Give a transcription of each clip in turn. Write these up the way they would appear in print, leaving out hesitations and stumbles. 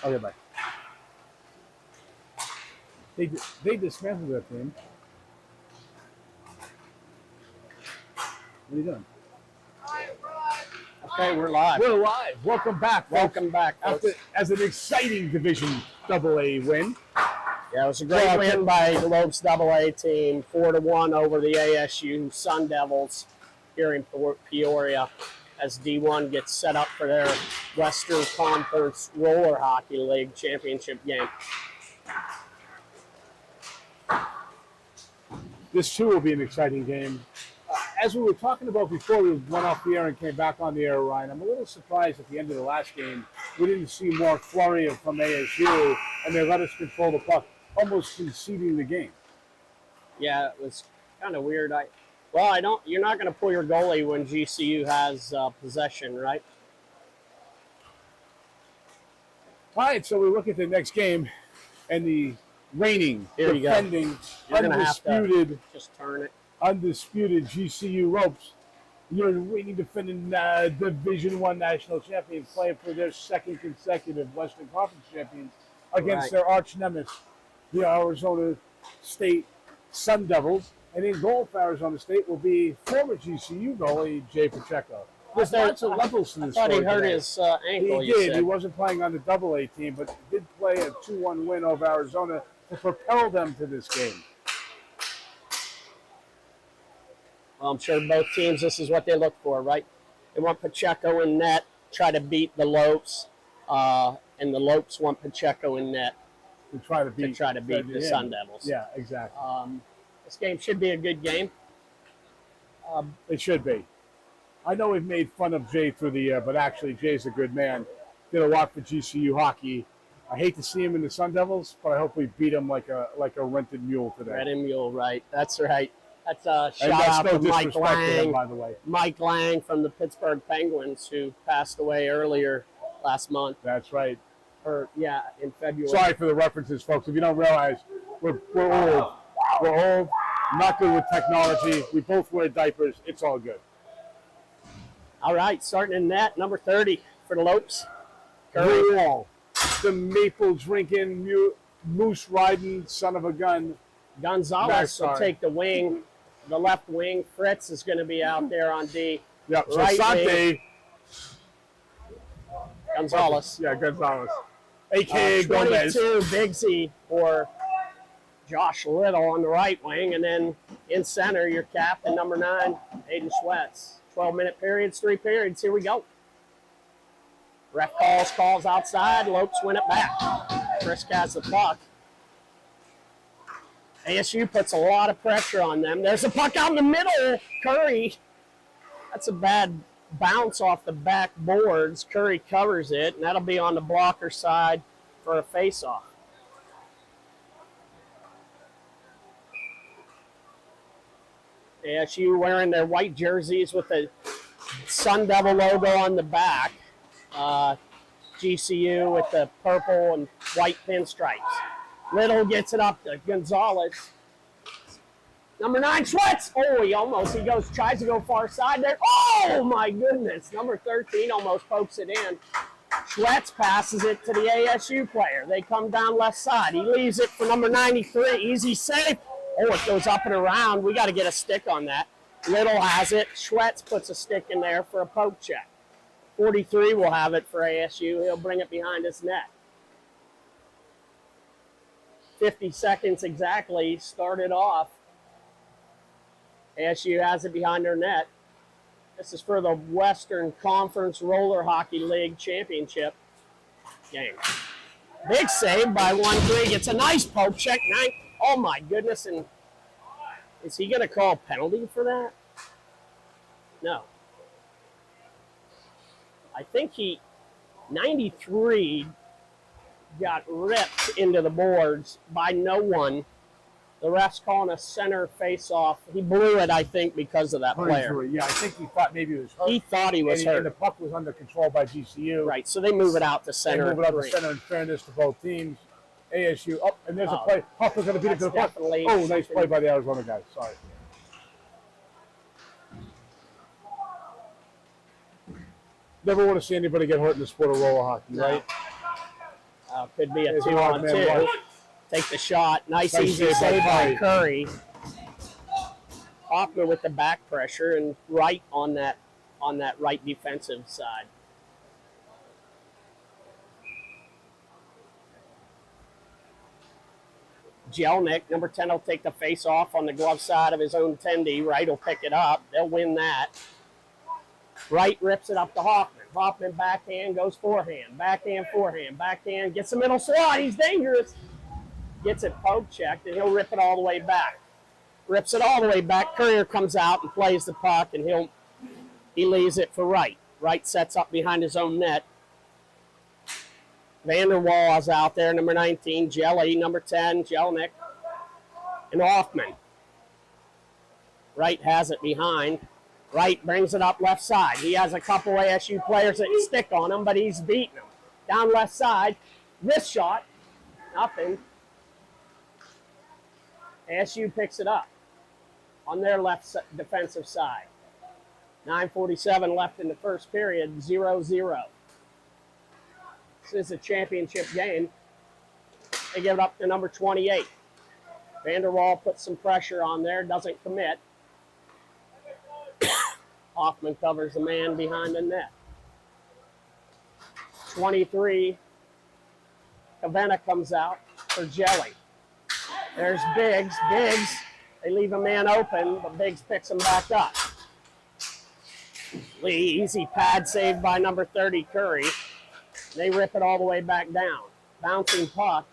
Okay, bye. They dismantled that team. What are you doing? Okay, we're live. We're live. Welcome back. Welcome back, folks. As an exciting Division AA win. Yeah, it was a great win by the Lopes AA team, 4-1 over the ASU Sun Devils here in Peoria, as D1 gets set up for their Western Conference Roller Hockey League championship game. This too will be an exciting game. As we were talking about before we went off the air and came back on the air, Ryan, I'm a little surprised at the end of the last game we didn't see more flurry from ASU, and they let us control the puck, almost conceding the game. Yeah, it was kind of weird. You're not going to pull your goalie when GCU has possession, right? All right, so we look at the next game, and the reigning, defending, undisputed, just turn it. Undisputed GCU Lopes. You're reigning, defending Division I national champions, playing for their second consecutive Western Conference champions against their arch nemesis, the Arizona State Sun Devils. And in goal for Arizona State will be former GCU goalie Jay Pacheco. There's lots of levels to this. I thought he hurt his ankle. He did. He wasn't playing on the AA team, but did play a 2-1 win over Arizona to propel them to this game. Well, I'm sure both teams, this is what they look for, right? They want Pacheco in net, try to beat the Lopes, and the Lopes want Pacheco in net to try to beat the Sun Devils. Yeah, exactly. This game should be a good game. It should be. I know we've made fun of Jay through the year, but actually Jay's a good man. Did a lot for GCU hockey. I hate to see him in the Sun Devils, but I hope we beat him like a rented mule today. Rented mule, right? That's right. That's a shout out to Mike Lang, by the way. Mike Lang from the Pittsburgh Penguins, who passed away earlier last month. That's right. In February. Sorry for the references, folks. If you don't realize, we're old. We're old, not good with technology. We both wear diapers. It's all good. All right, starting in net, number 30 for the Lopes. Curry. The maple drinking, moose riding son of a gun. Gonzalez will take the wing. The left wing. Fritz is going to be out there on D. Yep, so Sante. Gonzalez. Yeah, Gonzalez. A.K.A. Gomez. 22, Bigsy for Josh Little on the right wing. And then in center, your captain, number 9, Aiden Schwetz. 12-minute periods, 3 periods. Here we go. Ref calls outside. Lopes win it back. Frisk has the puck. ASU puts a lot of pressure on them. There's a puck out in the middle. Curry. That's a bad bounce off the back boards. Curry covers it, and that'll be on the blocker side for a face-off. ASU wearing their white jerseys with the Sun Devil logo on the back. GCU with the purple and white pinstripes. Little gets it up to Gonzalez. Number 9, Schwetz. Oh, he tries to go far side there. Oh, my goodness. Number 13 almost pokes it in. Schwetz passes it to the ASU player. They come down left side. He leaves it for number 93. Easy save. Oh, it goes up and around. We got to get a stick on that. Little has it. Schwetz puts a stick in there for a poke check. 43 will have it for ASU. He'll bring it behind his net. 50 seconds exactly started off. ASU has it behind their net. This is for the Western Conference Roller Hockey League Championship game. Big save by 1-3. Gets a nice poke check. Oh, my goodness. And is he going to call a penalty for that? No. I think 93 got ripped into the boards by no one. The ref's calling a center face-off. He blew it, I think, because of that player. Yeah, I think he thought maybe he was hurt. He thought he was hurt. And the puck was under control by GCU. Right, so they move it out to center. They move it out to center in fairness to both teams. ASU, and there's a play. Huff is going to beat it to the puck. Oh, nice play by the Arizona guys. Sorry. Never want to see anybody get hurt in the sport of roller hockey, right? Could be a There's an 2-on-2. odd man rush. Take the shot. Nice Nice easy save by save by Curry. Hoffman with the back pressure and right on that right defensive side. Jelnick, number 10, will take the face off on the glove side of his own tendy. Wright will pick it up. They'll win that. Wright rips it up to Hoffman. Hoffman backhand, goes forehand. Backhand, forehand. Backhand, gets the middle slot. He's dangerous. Gets it poke checked, and he'll rip it all the way back. Rips it all the way back. Courier comes out and plays the puck, and he leaves it for Wright. Wright sets up behind his own net. Vanderwall is out there, number 19. Jelly, number 10. Jelnick. And Hoffman. Wright has it behind. Wright brings it up left side. He has a couple ASU players that stick on him, but he's beating them. Down left side. Wrist shot. Nothing. ASU picks it up on their left defensive side. 9:47 left in the first period, 0-0. This is a championship game. They give it up to number 28. Vanderwall puts some pressure on there, doesn't commit. Hoffman covers the man behind the net. 23, Cavanna comes out for Jelly. There's Biggs. Biggs, they leave a man open, but Biggs picks him back up. Lee, easy pad save by number 30, Curry. They rip it all the way back down. Bouncing puck.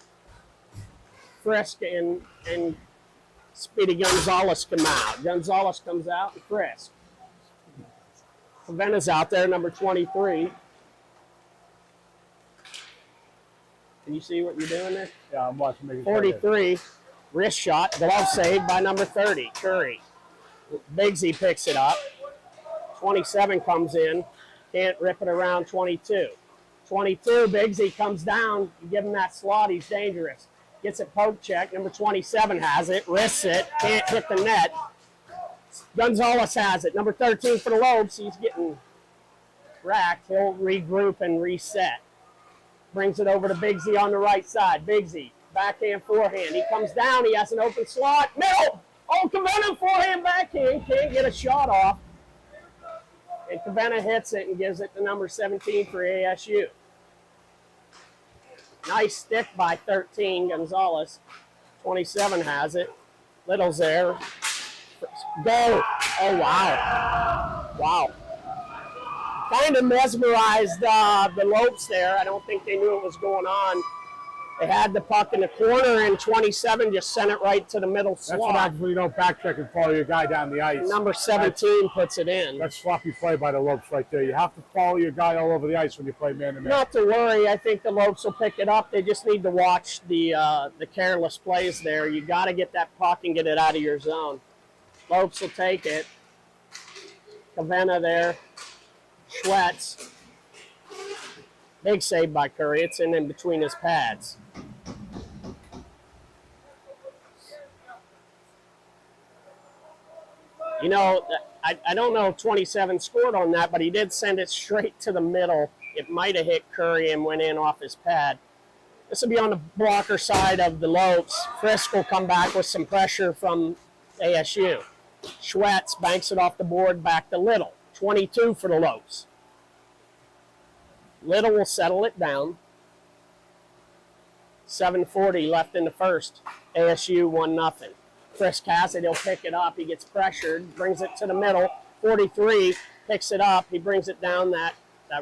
Frisk and Speedy Gonzalez come out. Gonzalez comes out and Frisk. Cavanna's out there, number 23. Can you see what you're doing there? Yeah, I'm watching. 43, wrist shot, glove save by number 30, Curry. Biggsy picks it up. 27 comes in, can't rip it around 22. 22, Biggsy comes down, you give him that slot, he's dangerous. Gets it poke check, number 27 has it, wrists it, can't hit the net. Gonzalez has it, number 13 for the Lopes, he's getting racked. He'll regroup and reset. Brings it over to Biggsy on the right side. Biggsy, backhand, forehand. He comes down, he has an open slot, middle! Oh, Cavanna, forehand, backhand, can't get a shot off. And Cavanna hits it and gives it to number 17 for ASU. Nice stick by 13, Gonzalez. 27 has it. Little's there. Go! Oh, wow. Wow. Kind of mesmerized the Lopes there. I don't think they knew what was going on. They had the puck in the corner, and 27 just sent it right to the middle slot. That's what happens when you don't back check and follow your guy down the ice. Number 17 puts it in. That's sloppy play by the Lopes right there. You have to follow your guy all over the ice when you play man-to-man. Not to worry. I think the Lopes will pick it up. They just need to watch the careless plays there. You got to get that puck and get it out of your zone. Lopes will take it. Cavanna there. Schwetz. Big save by Curry. It's in between his pads. You know, I don't know if 27 scored on that, but he did send it straight to the middle. It might have hit Curry and went in off his pad. This will be on the blocker side of the Lopes. Frisk will come back with some pressure from ASU. Schwetz banks it off the board back to Little. 22 for the Lopes. Little will settle it down. 7:40 left in the first. ASU 1-0. Frisk has it. He'll pick it up. He gets pressured. Brings it to the middle. 43 picks it up. He brings it down that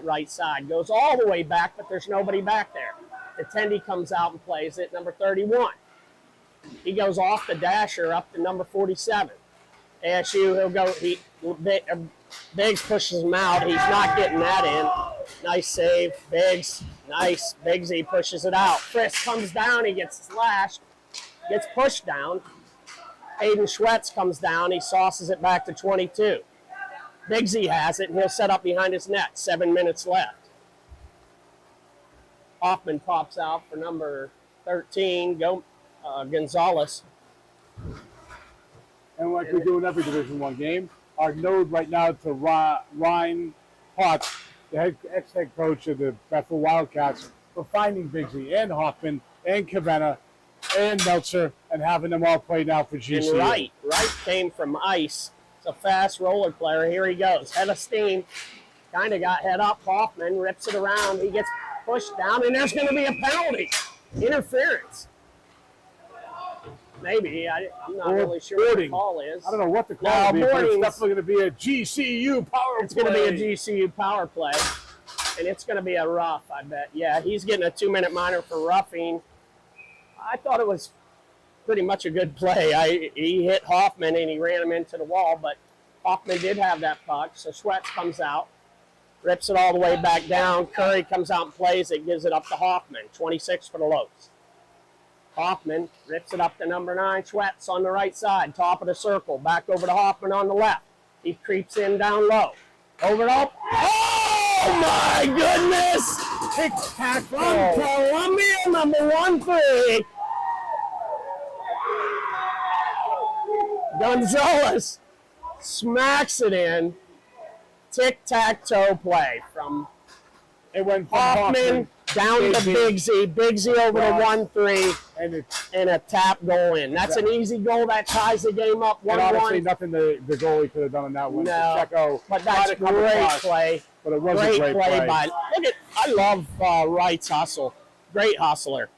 right side. Goes all the way back, but there's nobody back there. Attendee comes out and plays it. Number 31. He goes off the dasher up to number 47. ASU, he'll go. Biggs pushes him out. He's not getting that in. Nice save. Biggs. Nice. Biggsy pushes it out. Frisk comes down. He gets slashed. Gets pushed down. Aiden Schwetz comes down. He sauces it back to 22. Biggsy has it, and he'll set up behind his net. 7 minutes left. Hoffman pops out for number 13, Gonzalez. And like we do in every Division I game, our node right now to Ryan Potts, the ex-head coach of the Bethel Wildcats, for finding Bigsby and Hoffman and Cavenna and Meltzer and having them all play now for GCU. And Wright came from ice. It's a fast roller player. Here he goes. Head of steam. Kind of got head up. Hoffman rips it around. He gets pushed down, and there's going to be a penalty. Interference. Maybe. I'm not really sure what the call is. I don't know what the call is, but it's definitely going to be a GCU power play. It's going to be a GCU power play, and it's going to be a rough, I bet. Yeah, he's getting a 2-minute minor for roughing. I thought it was pretty much a good play. He hit Hoffman, and he ran him into the wall, but Hoffman did have that puck, so Schwetz comes out, rips it all the way back down. Curry comes out and plays it, gives it up to Hoffman, 26 for the Lopes. Hoffman rips it up to number 9, Schwetz on the right side, top of the circle, back over to Hoffman on the left. He creeps in down low. Over to oh my goodness! Tic-tac from Columbia, number 1-3. Gonzalez smacks it in. Tic-tac-toe play from Hoffman down to Bigsy. Bigsy over to 1-3 and a tap goal in. That's an easy goal. That ties the game up 1-1. Honestly, nothing the goalie could have done on that one. No, Checo, but that's great play. But it was a great play. I love Wright's hustle. Great hustler.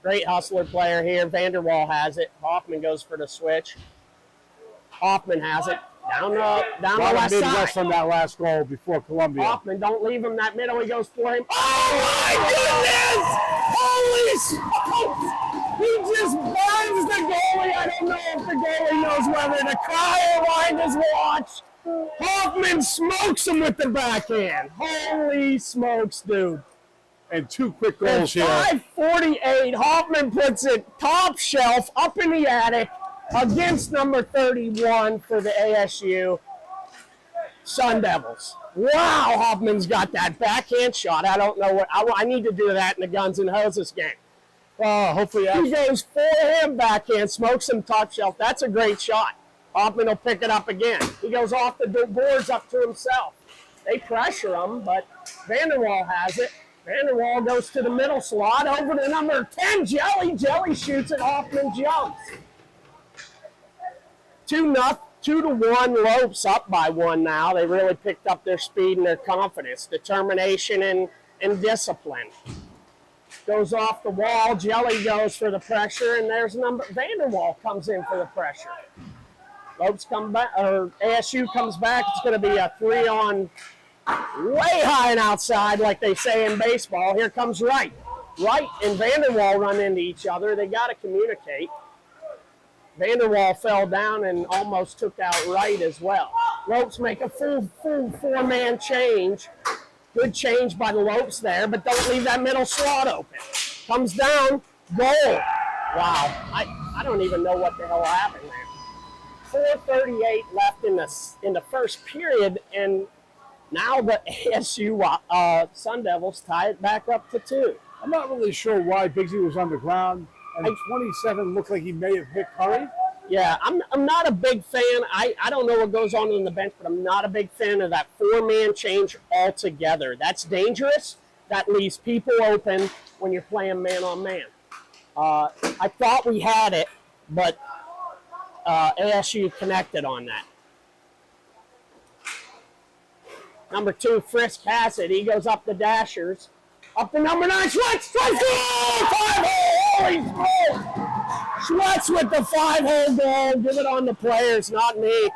Great hustler player here. Vanderwall has it. Hoffman goes for the switch. Hoffman has it. Down the left Midwest side. on that last goal before Columbia. Hoffman, don't leave him that middle. He goes for him. Oh, my goodness! Holy smokes! He just burns the goalie. I don't know if the goalie knows whether to cry or wind his watch. Hoffman smokes him with the backhand. Holy smokes, dude. And 2 quick goals here. 5:48. Hoffman puts it top shelf up in the attic against number 31 for the ASU Sun Devils. Wow, Hoffman's got that backhand shot. I don't know what I need to do that in the Guns and Hoses game. Hopefully he goes forehand backhand, smokes him top shelf. That's a great shot. Hoffman will pick it up again. He goes off the boards up to himself. They pressure him, but Vanderwall has it. Vanderwall goes to the middle slot over to number 10, Jelly. Jelly shoots it. Hoffman jumps. 2-1, Lopes up by 1 now. They really picked up their speed and their confidence, determination and discipline. Goes off the wall. Jelly goes for the pressure, and there's Vanderwall comes in for the pressure. Lopes come back, or ASU comes back. It's going to be a 3-on, way high and outside, like they say in baseball. Here comes Wright. Wright and Vanderwall run into each other. They got to communicate. Vanderwall fell down and almost took out Wright as well. Lopes make a full 4-man change. Good change by the Lopes there, but don't leave that middle slot open. Comes down, goal. Wow, I don't even know what the hell happened there. 4:38 left in the first period, and now the ASU Sun Devils tie it back up to 2. I'm not really sure why Bigsy was on the ground. And 27 looked like he may have hit Curry. Yeah, I'm not a big fan. I don't know what goes on the bench, but I'm not a big fan of that 4-man change altogether. That's dangerous. That leaves people open when you're playing man-on-man. I thought we had it, but ASU connected on that. Number 2, Frisk has it. He goes up the dashers. Up to number 9, Schwetz! Goal! 5-hole! Holy smoke! Schwetz with the 5-hole goal. Give it on the players, not me.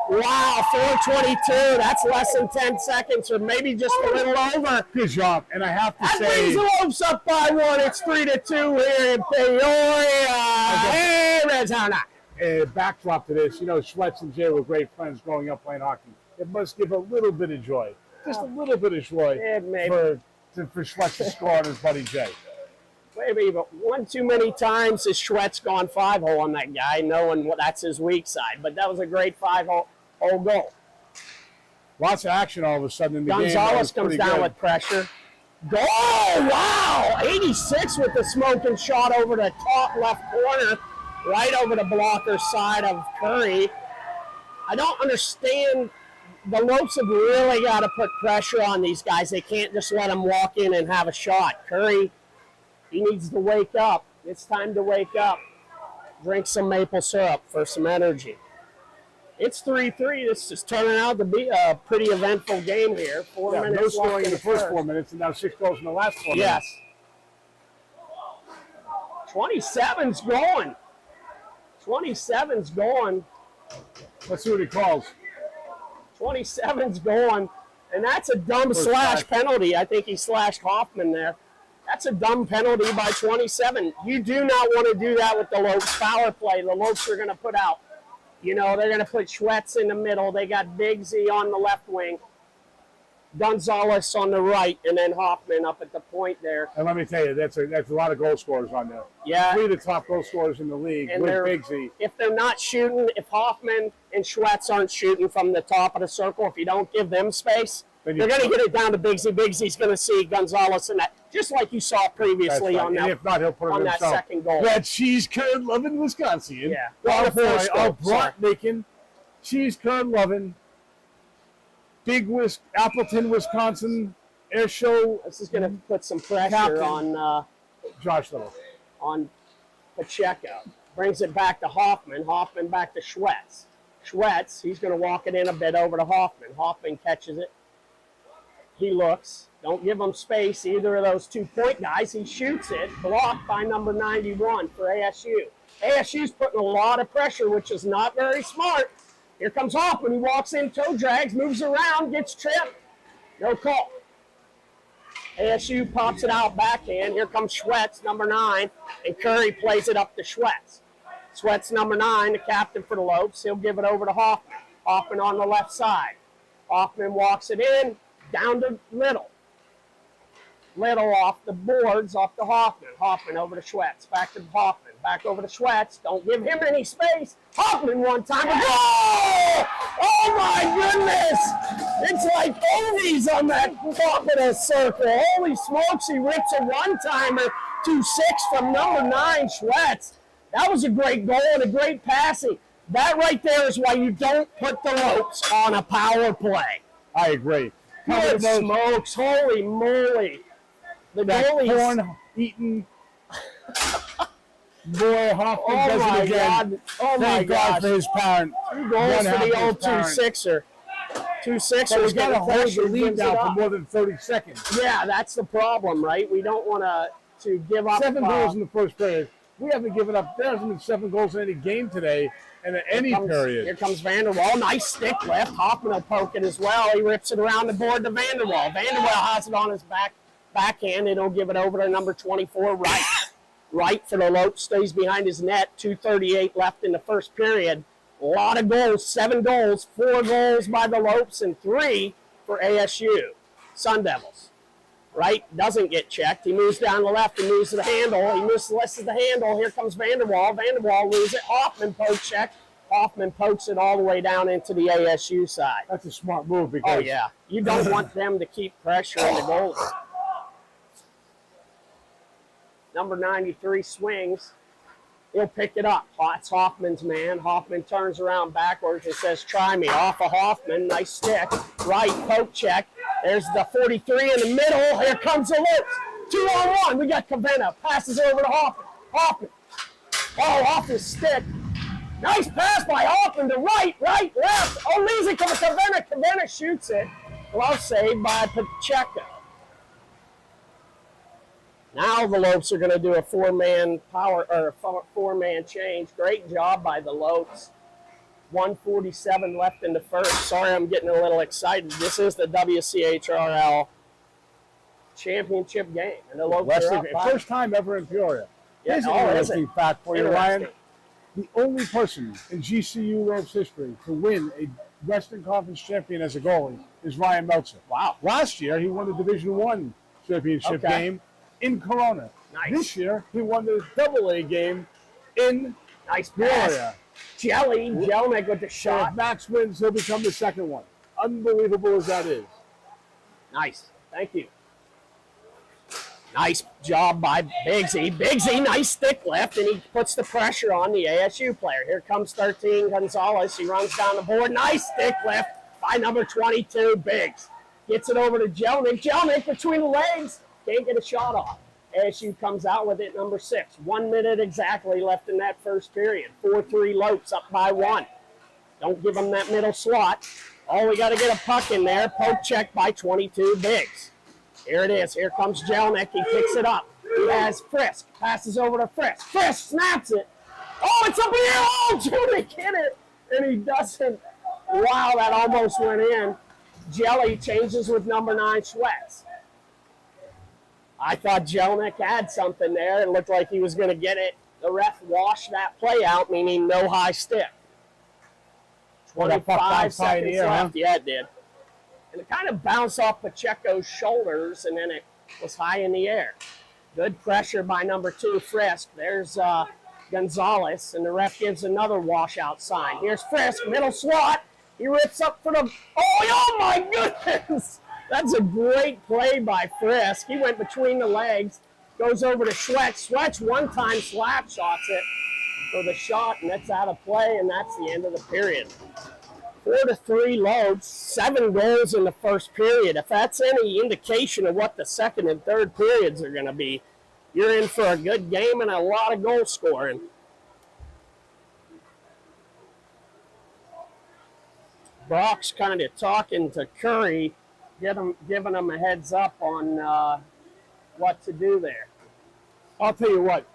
Wow, 4:22. That's less than 10 seconds, or maybe just a little over. Good job. And I have to that say, that brings the Lopes up by 1. It's 3-2 here in Peoria, Arizona. A backdrop to this, Schwetz and Jay were great friends growing up playing hockey. It must give a little bit of joy, just a little bit of joy for Schwetz to score on his buddy Jay. Maybe, but one too many times has Schwetz gone 5-hole on that guy, knowing that's his weak side. But that was a great 5-hole goal. Lots of action all of a sudden in the game. Gonzalez comes down with pressure. Goal! Wow! 86 with the smoking shot over the top left corner, right over the blocker side of Curry. I don't understand the Lopes have really got to put pressure on these guys. They can't just let them walk in and have a shot. Curry, he needs to wake up. It's time to wake up. Drink some maple syrup for some energy. It's 3-3. This is turning out to be a pretty eventful game here. 4 minutes no scoring left in the first 4 minutes, and now 6 goals in the last 4 minutes. Yes. 27's going. 27's going. Let's see what he calls. 27's going. And that's a dumb slash penalty. I think he slashed Hoffman there. That's a dumb penalty by 27. You do not want to do that with the Lopes power play. The Lopes are going to put out, they're going to put Schwetz in the middle. They got Bigsy on the left wing, Gonzalez on the right, and then Hoffman up at the point there. And let me tell you, that's a lot of goal scorers on there. Yeah. 3 of the top goal scorers in the league And with Bigsy. If they're not shooting, if Hoffman and Schwetz aren't shooting from the top of the circle, if you don't give them space, they're going to get it down to Bigsy. Bigsy's going to see Gonzalez in that, just like you saw previously on that. And if not, he'll put it on that himself. Second goal. That cheese curd loving Wisconsin. Yeah. Oh boy, Sorry. Macon, cheese curd loving, big Appleton, Wisconsin air show. This is going to put some pressure Captain. on Josh Little. on Pacheco. Brings it back to Hoffman. Hoffman back to Schwetz. Schwetz, he's going to walk it in a bit over to Hoffman. Hoffman catches it. He looks. Don't give him space, either of those 2-point guys. He shoots it. Blocked by number 91 for ASU. ASU's putting a lot of pressure, which is not very smart. Here comes Hoffman. He walks in, toe drags, moves around, gets tripped. No call. ASU pops it out backhand. Here comes Schwetz, number 9, and Curry plays it up to Schwetz. Schwetz, number 9, the captain for the Lopes. He'll give it over to Hoffman. Hoffman on the left side. Hoffman walks it in, down to Little. Little off the boards, off to Hoffman. Hoffman over to Schwetz. Back to Hoffman. Back over to Schwetz. Don't give him any space. Hoffman one time. Oh! Oh my goodness! It's like oldies on that top of the circle. Holy smokes, he rips a one-timer. 2-6 from number 9, Schwetz. That was a great goal and a great passing. That right there is why you don't put the Lopes on a power play. I agree. Good smokes. Holy moly. The goalie's corn-eating boy Hoffman does it again. God. Oh, my God. For his parent. 2 goals for the old 2-6er. 2-6er is got to hold the lead now for more than 30 seconds. Yeah, that's the problem, right? We don't want to give up. 7 goals in the first period. We haven't given up. There hasn't been 7 goals in any game today and in any period. Here comes Vanderwall. Nice stick lift. Hoffman will poke it as well. He rips it around the board to Vanderwall. Vanderwall has it on his backhand, and he'll give it over to number 24, right. Right for the Lopes. Stays behind his net. 2:38 left in the first period. A lot of goals. 7 goals. 4 goals by the Lopes and 3 for ASU. Sun Devils. Right, doesn't get checked. He moves down the left and moves to the handle. He misses the handle. Here comes Vanderwall. Vanderwall loses it. Hoffman poke check. Hoffman pokes it all the way down into the ASU side. That's a smart move because You don't want them to keep pressure on the goals. Number 93 swings. He'll pick it up. It's Hoffman's man. Hoffman turns around backwards and says, try me. Off of Hoffman. Nice stick. Right, poke check. There's the 43 in the middle. Here comes the Lopes. 2-on-1. We got Cavenna. Passes over to Hoffman. Hoffman. Oh, off his stick. Nice pass by Hoffman to right, left. Oh, leaves it to Cavenna. Cavenna shoots it. Glove save by Pacheco. Now the Lopes are going to do a 4-man change. Great job by the Lopes. 1:47 left in the first. Sorry, I'm getting a little excited. This is the WCHRL championship game, and the Lopes are up by. First time ever in Peoria. Yeah, Here's an interesting fact for you, Ryan. The only person in GCU Lopes history to win a Western Conference champion as a goalie is Ryan Meltzer. Wow. Last year, he won the Division I championship game in Corona. Nice. This year, he won the AA game in Peoria. Peoria. Jelinek with the So shot. if Max wins, he'll become the second one. Unbelievable as that is. Nice. Thank you. Nice job by Bigsy. Bigsy, nice stick lift, and he puts the pressure on the ASU player. Here comes 13, Gonzalez. He runs down the board. Nice stick lift by number 22, Biggs. Gets it over to Jelnick. Jelnick between the legs. Can't get a shot off. ASU comes out with it, number 6. 1 minute exactly left in that first period. 4-3 Lopes up by 1. Don't give them that middle slot. Oh, we got to get a puck in there. Poke check by 22 Biggs. Here it is. Here comes Jelnick. He picks it up. He has Frisk. Passes over to Frisk. Frisk snaps it. Oh, it's up here. Oh, Jelnick hit it. And he doesn't. Wow, that almost went in. Jelly changes with number 9, Sweats. I thought Jelnick had something there. It looked like he was going to get it. The ref washed that play out, meaning no high stick. 25 seconds left. Yeah, it did. And it kind of bounced off Pacheco's shoulders, and then it was high in the air. Good pressure by number 2, Frisk. There's Gonzalez, and the ref gives another washout sign. Here's Frisk, middle slot. He rips up for the... Oh my goodness! That's a great play by Frisk. He went between the legs, goes over to Schwetz. Schwetz one-time slap shots it for the shot, and that's out of play, and that's the end of the period. 4-3 Lopes, 7 goals in the first period. If that's any indication of what the second and third periods are going to be, you're in for a good game and a lot of goal scoring. Brock's kind of talking to Curry, giving him a heads up on what to do there. I'll tell you what,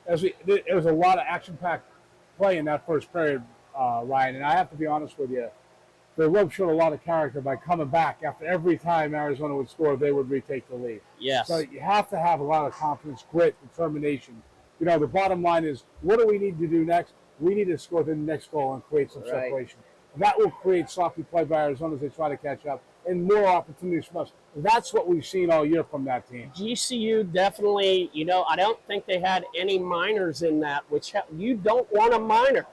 there was a lot of action-packed play in that first period, Ryan, and I have to be honest with you. The Lopes showed a lot of character by coming back after every time Arizona would score, they would retake the lead. Yes. So you have to have a lot of confidence, grit, determination. You know, the bottom line is, what do we need to do next? We need to score the next goal and create some separation. That will create sloppy play by Arizona as they try to catch up and more opportunities from us. That's what we've seen all year from that team. GCU definitely, I don't think they had any minors in that, which you don't want a minor.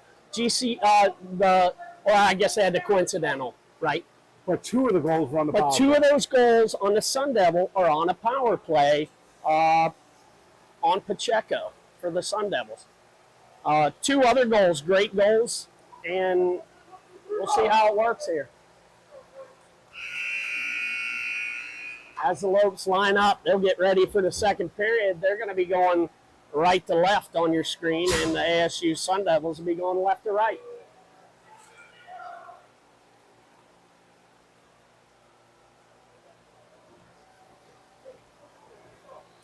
I guess they had the coincidental, right? But 2 of the goals were on the power play. But 2 of those goals on the Sun Devil are on a power play on Pacheco for the Sun Devils. 2 other goals, great goals, and we'll see how it works here. As the Lopes line up, they'll get ready for the second period. They're going to be going right to left on your screen, and the ASU Sun Devils will be going left to right.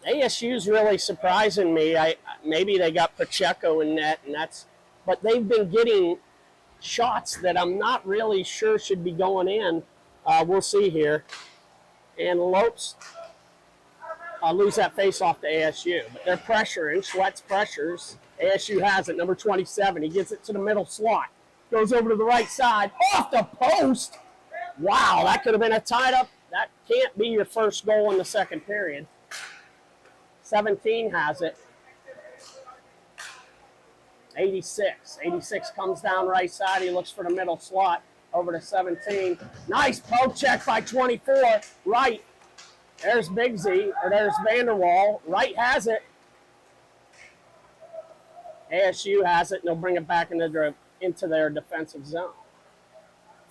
ASU's really surprising me. Maybe they got Pacheco in net, but they've been getting shots that I'm not really sure should be going in. We'll see here. And Lopes lose that face-off to ASU. But they're pressuring. Schwetz pressures. ASU has it, number 27. He gets it to the middle slot. Goes over to the right side. Off the post. Wow, that could have been a tied-up. That can't be your first goal in the second period. 17 has it. 86. 86 comes down right side. He looks for the middle slot. Over to 17. Nice poke check by 24. Right. There's Bigsy, or there's Vanderwall. Right has it. ASU has it, and they'll bring it back into their defensive zone.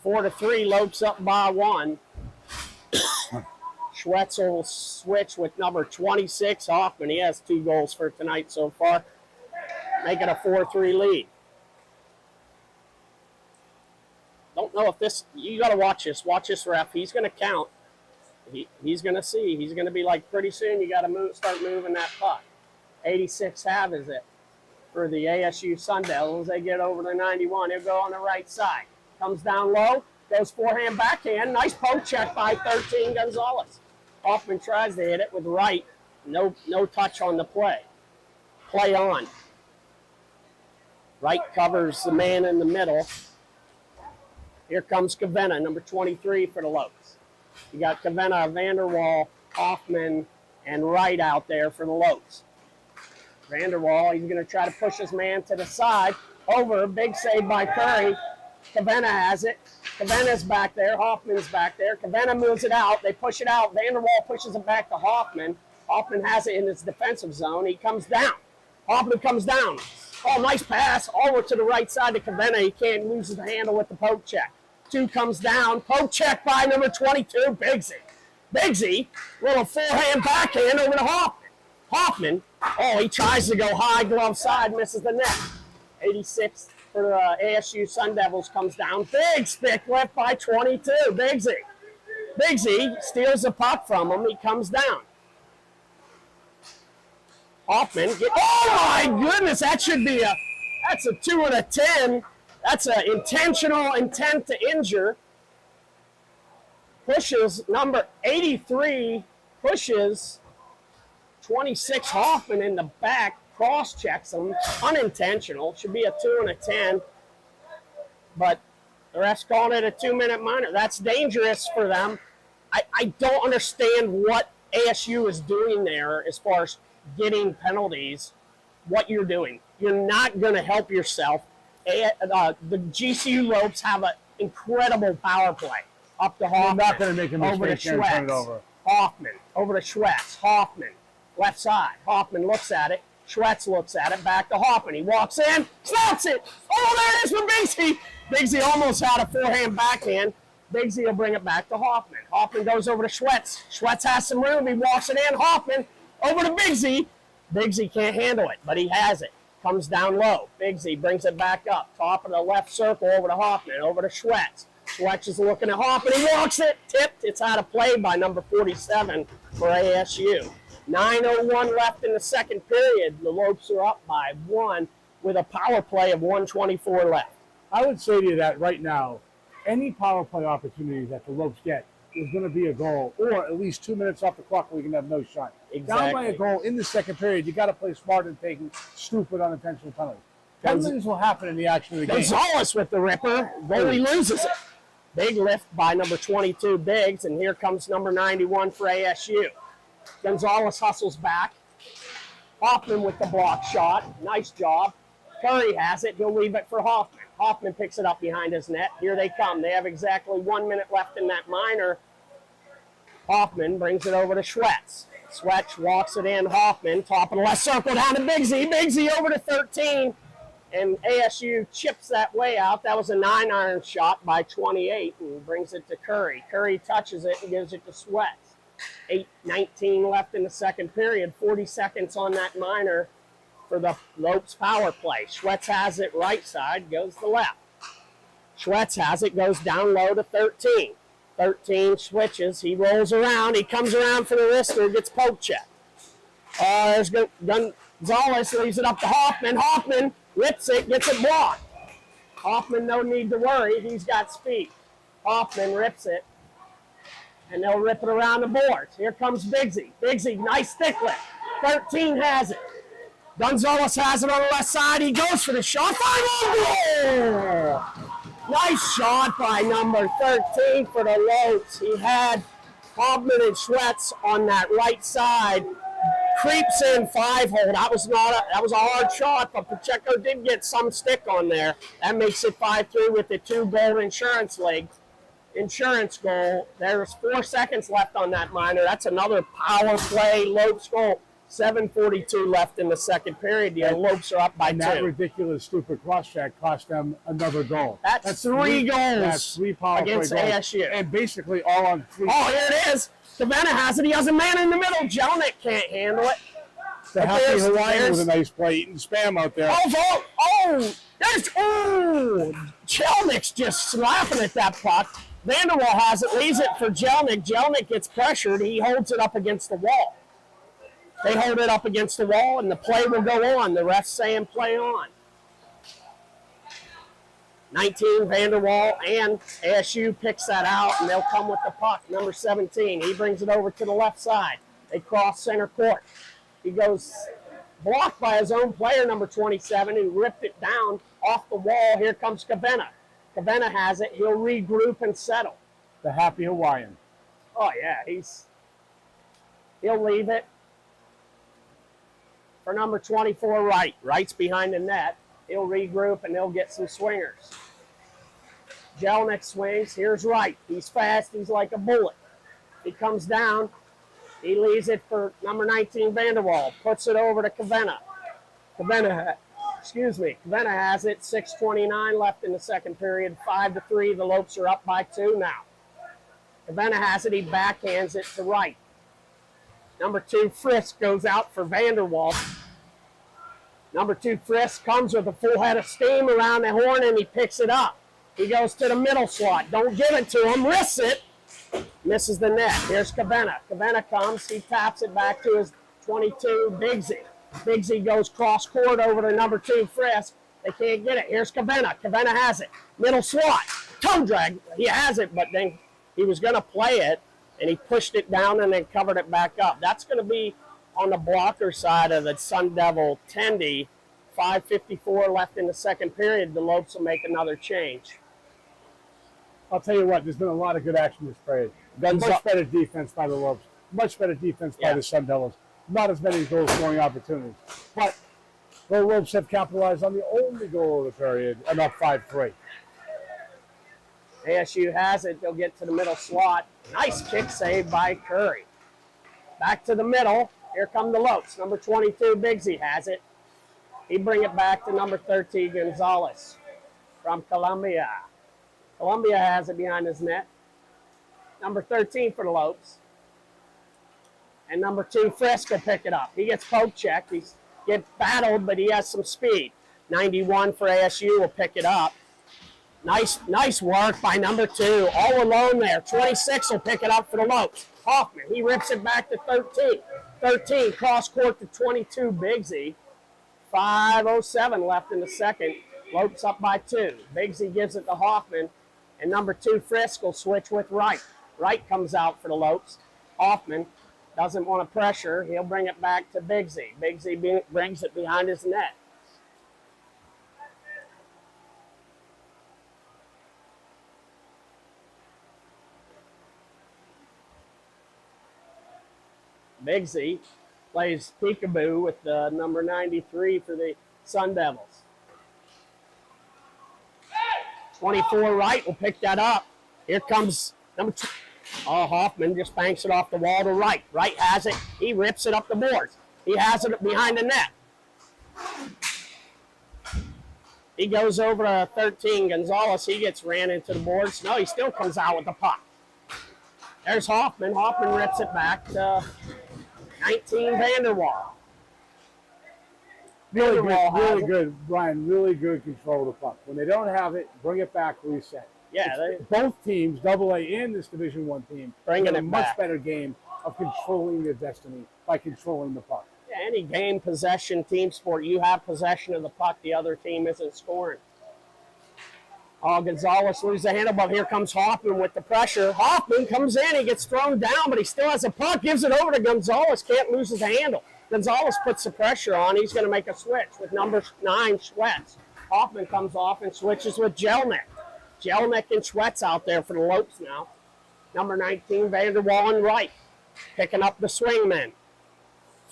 4-3, Lopes up by 1. Schwetzel will switch with number 26, Hoffman. He has 2 goals for tonight so far, making a 4-3 lead. Don't know if this, you got to watch this ref. He's going to count. He's going to see. He's going to be like, pretty soon you got to start moving that puck. 86 is it for the ASU Sun Devils. They get over to 91. He'll go on the right side. Comes down low, goes forehand, backhand. Nice poke check by 13 Gonzalez. Hoffman tries to hit it with right. No touch on the play. Play on. Right covers the man in the middle. Here comes Cavenna, number 23 for the Lopes. You got Cavenna, Vanderwall, Hoffman, and Wright out there for the Lopes. Vanderwall, he's going to try to push his man to the side. Over, big save by Curry. Cavenna has it. Cavenna's back there. Hoffman's back there. Cavenna moves it out. They push it out. Vanderwall pushes it back to Hoffman. Hoffman has it in his defensive zone. He comes down. Hoffman comes down. Oh, nice pass. Over to the right side to Cavenna. He can't lose the handle with the poke check. 2 comes down. Poke check by number 22, Bigsy. Bigsy, little forehand backhand over to Hoffman. Hoffman, oh, he tries to go high, glove side, misses the net. 86 for the ASU Sun Devils comes down. Big stick lift by 22, Bigsy. Bigsy steals the puck from him. He comes down. Hoffman, oh my goodness, that's a 2 and a 10. That's an intentional intent to injure. Pushes number 83, pushes 26 Hoffman in the back, cross checks him, unintentional. Should be a 2 and a 10. But the ref's calling it a 2-minute minor. That's dangerous for them. I don't understand what ASU is doing there as far as getting penalties. What you're doing. You're not going to help yourself. The GCU Lopes have an incredible power play. Up to Hoffman. They're not going to make a mistake and turn it over. Hoffman, over to Schwetz. Hoffman, left side. Hoffman looks at it. Schwetz looks at it. Back to Hoffman. He walks in, snaps it. Oh, there it is for Bigsy. Bigsy almost had a forehand backhand. Bigsy will bring it back to Hoffman. Hoffman goes over to Schwetz. Schwetz has some room. He walks it in. Hoffman over to Bigsy. Bigsy can't handle it, but he has it. Comes down low. Bigsy brings it back up. Top of the left circle over to Hoffman. Over to Schwetz. Schwetz is looking at Hoffman. He walks it. Tipped. It's out of play by number 47 for ASU. 9:01 left in the second period. The Lopes are up by 1 with a power play of 1:24 left. I would say to you that right now, any power play opportunity that the Lopes get is going to be a goal, or at least 2 minutes off the clock where you can have no shot. Exactly. Down by a goal in the second period, you got to play smart and taking stupid unintentional penalties. Penalties will happen in the action of the game. Gonzalez with the ripper. Goalie loses it. Big lift by number 22, Biggs, and here comes number 91 for ASU. Gonzalez hustles back. Hoffman with the block shot. Nice job. Curry has it. He'll leave it for Hoffman. Hoffman picks it up behind his net. Here they come. They have exactly 1 minute left in that minor. Hoffman brings it over to Schwetz. Schwetz walks it in. Hoffman, top of the left circle, down to Bigsy. Bigsy over to 13. And ASU chips that way out. That was a 9-iron shot by 28 and brings it to Curry. Curry touches it and gives it to Schwetz. 8:19 left in the second period. 40 seconds on that minor for the Lopes power play. Schwetz has it right side, goes to left. Schwetz has it, goes down low to 13. 13 switches. He rolls around. He comes around for the wrister, gets poke checked. There's Gonzalez, leaves it up to Hoffman. Hoffman rips it, gets it blocked. Hoffman, no need to worry. He's got speed. Hoffman rips it, and they'll rip it around the boards. Here comes Bigsy. Bigsy, nice stick lift. 13 has it. Gonzalez has it on the left side. He goes for the shot. Final goal! Nice shot by number 13 for the Lopes. He had Hoffman and Schwetz on that right side. Creeps in 5-hole. That was a hard shot, but Pacheco did get some stick on there. That makes it 5-3 with the 2-goal insurance goal. There's 4 seconds left on that minor. That's another power play Lopes goal. 7:42 left in the second period. The Lopes are up by 2. That ridiculous, stupid cross-check cost them another goal. That's 3 goals that's 3 power play against goals. ASU. And basically all on 3. Oh, here it is. Savannah has it. He has a man in the middle. Jelnick can't handle it. The happy Hawaiian was a nice play. Eating spam out there. Jelnick's just slapping at that puck. Vanderwall has it, leaves it for Jelnick. Jelnick gets pressured. He holds it up against the wall. They hold it up against the wall, and the play will go on. The ref's saying play on. 19, Vanderwall, and ASU picks that out, and they'll come with the puck. Number 17, he brings it over to the left side. They cross center court. He goes blocked by his own player, number 27, who ripped it down off the wall. Here comes Cavenna. Cavenna has it. He'll regroup and settle. The happy Hawaiian. Oh, yeah, he'll leave it for number 24, Wright. Wright's behind the net. He'll regroup, and they'll get some swingers. Jelnick swings. Here's Wright. He's fast. He's like a bullet. He comes down. He leaves it for number 19, Vanderwall. Puts it over to Cavenna. Cavenna Excuse me. Cavenna has it. 6:29 left in the second period. 5-3. The Lopes are up by 2 now. Cavenna has it. He backhands it to Wright. Number 2, Frisk, goes out for Vanderwall. Number 2, Frisk, comes with a full head of steam around the horn, and he picks it up. He goes to the middle slot. Don't give it to him. Risks it. Misses the net. Here's Cavenna. Cavenna comes. He taps it back to his 22, Bigsy. Bigsy goes cross court over to number 2, Frisk. They can't get it. Here's Cavenna. Cavenna has it. Middle slot. Toe drag. He has it, but then he was going to play it, and he pushed it down and then covered it back up. That's going to be on the blocker side of the Sun Devil Tendy. 5:54 left in the second period. The Lopes will make another change. I'll tell you what, there's been a lot of good action this period. Much better defense by the Lopes. Much better defense by the Sun Devils. Not as many goal-scoring opportunities. But the Lopes have capitalized on the only goal of the period, and up 5-3. ASU has it. They'll get to the middle slot. Nice kick save by Curry. Back to the middle. Here come the Lopes. Number 22, Bigsy, has it. He bring it back to number 13, Gonzalez from Columbia. Columbia has it behind his net. Number 13 for the Lopes. And number 2, Frisk, will pick it up. He gets poke checked. He's get battled, but he has some speed. 91 for ASU will pick it up. Nice work by number 2. All alone there. 26 will pick it up for the Lopes. Hoffman, he rips it back to 13. 13, cross court to 22, Bigsy. 5:07 left in the second. Lopes up by 2. Bigsy gives it to Hoffman. And number 2, Frisk, will switch with Wright. Wright comes out for the Lopes. Hoffman doesn't want to pressure. He'll bring it back to Bigsy. Bigsy brings it behind his net. Bigsy plays peekaboo with the number 93 for the Sun Devils. 24 Wright will pick that up. Here comes number 2. Oh, Hoffman just banks it off the wall to Wright. Wright has it. He rips it up the boards. He has it behind the net. He goes over to 13, Gonzalez. He gets ran into the boards. No, he still comes out with the puck. There's Hoffman. Hoffman rips it back to 19, Vanderwall. Really good, Brian. Really good control of the puck. When they don't have it, bring it back, reset. Yeah, both teams, AA and this Division I team, bringing a much better game of controlling their destiny by controlling the puck. Yeah, any game, possession, team sport, you have possession of the puck, the other team isn't scoring. Oh, Gonzalez loses the handle, but here comes Hoffman with the pressure. Hoffman comes in, he gets thrown down, but he still has a puck, gives it over to Gonzalez, can't lose his handle. Gonzalez puts the pressure on, he's going to make a switch with number 9, Schwetz. Hoffman comes off and switches with Jelnick. Jelnick and Schwetz out there for the Lopes now. Number 19, Vanderwall and Wright picking up the swingmen.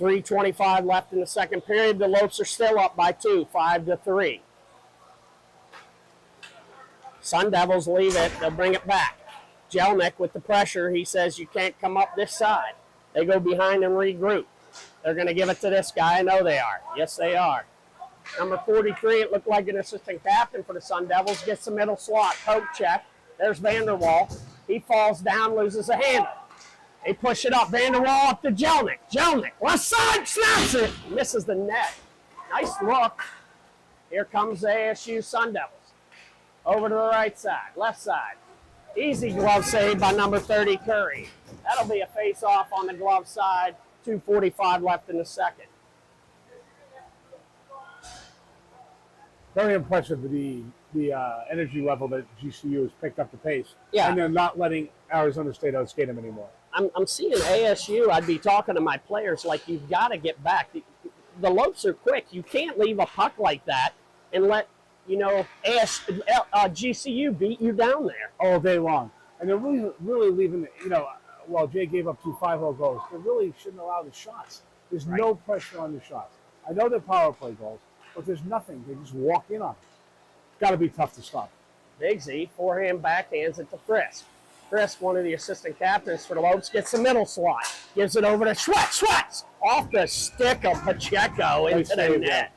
3:25 left in the second period. The Lopes are still up by 2, 5-3. Sun Devils leave it. They'll bring it back. Jelnick with the pressure. He says, you can't come up this side. They go behind and regroup. They're going to give it to this guy. I know they are. Yes, they are. Number 43, it looked like an assistant captain for the Sun Devils, gets the middle slot. Poke check. There's Vanderwall. He falls down, loses a handle. They push it up. Vanderwall up to Jelnick. Jelnick, left side, snaps it. Misses the net. Nice look. Here comes ASU Sun Devils. Over to the right side, left side. Easy glove save by number 30, Curry. That'll be a face-off on the glove side. 2:45 left in the second. Very impressive the energy level that GCU has picked up the pace. Yeah. And they're not letting Arizona State outskate them anymore. I'm seeing ASU. I'd be talking to my players like, you've got to get back. The Lopes are quick. You can't leave a puck like that and let, GCU beat you down there. All day long. And they're really leaving, while Jay gave up 2 5-0 goals, they really shouldn't allow the shots. There's no pressure on the shots. I know they're power play goals, but there's nothing. They just walk in on it. It's got to be tough to stop. Bigsy, forehand, backhands it to Frisk. Frisk, one of the assistant captains for the Lopes, gets the middle slot. Gives it over to Schwetz. Schwetz! Off the stick of Pacheco into the net.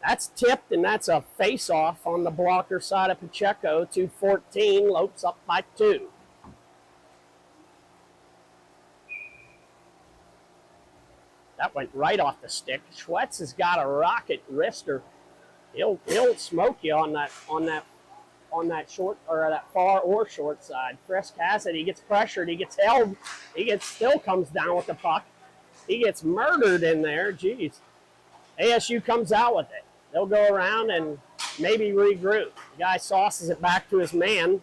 That's tipped, and that's a face-off on the blocker side of Pacheco. 2-14, Lopes up by 2. That went right off the stick. Schwetz has got a rocket wrister. He'll smoke you on that short or that far or short side. Frisk has it. He gets pressured. He gets held. Still comes down with the puck. He gets murdered in there. Jeez. ASU comes out with it. They'll go around and maybe regroup. The guy sauces it back to his man.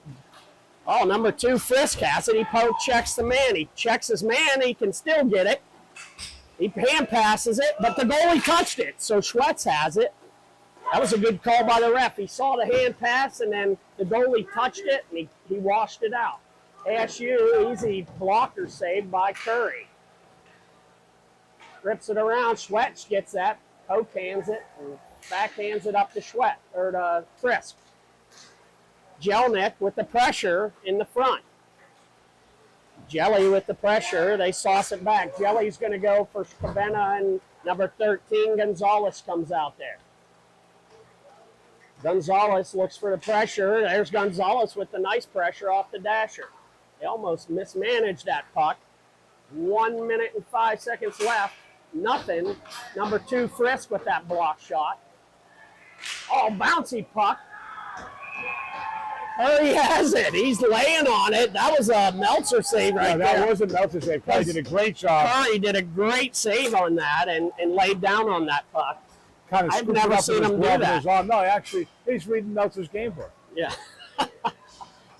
Oh, number 2, Frisk has it. He poke checks the man. He checks his man. He can still get it. He hand passes it, but the goalie touched it, so Schwetz has it. That was a good call by the ref. He saw the hand pass, and then the goalie touched it, and he washed it out. ASU, easy blocker save by Curry. Rips it around. Schwetz gets that. Poke hands it, and backhands it up to Schwetz, or to Frisk. Jelnick with the pressure in the front. Jelly with the pressure. They sauce it back. Jelly's going to go for Cavenna, and number 13, Gonzalez, comes out there. Gonzalez looks for the pressure. There's Gonzalez with the nice pressure off the dasher. They almost mismanaged that puck. 1 minute and 5 seconds left. Nothing. Number 2, Frisk with that block shot. Oh, bouncy puck. Curry has it. He's laying on it. That was a Meltzer save right there. That was a Meltzer save. Curry did a great job. Curry did a great save on that and laid down on that puck. Kind of I've never seen him do that. No, actually, he's reading Meltzer's game book. Yeah.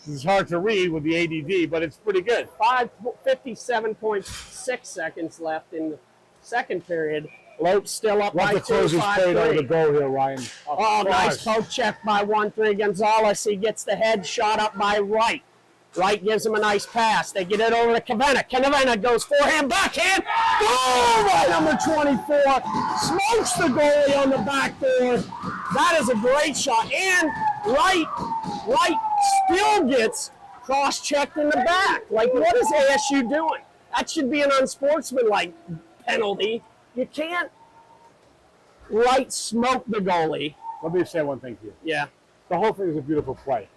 It's hard to read with the ADD, but it's pretty good. 57.6 seconds left in the second period. Lopes still up by 2, 5-3. Close his plate over the goal here, Ryan. Oh, nice poke check by 1-3 Gonzalez. He gets the head shot up by Wright. Wright gives him a nice pass. They get it over to Cavenna. Cavenna goes forehand, backhand. Goal by number 24. Smokes the goalie on the back door. That is a great shot. And Wright still gets cross-checked in the back. Like, what is ASU doing? That should be an unsportsmanlike penalty. You can't smoke the goalie. Let me say one thing to you. Yeah. The whole thing is a beautiful play.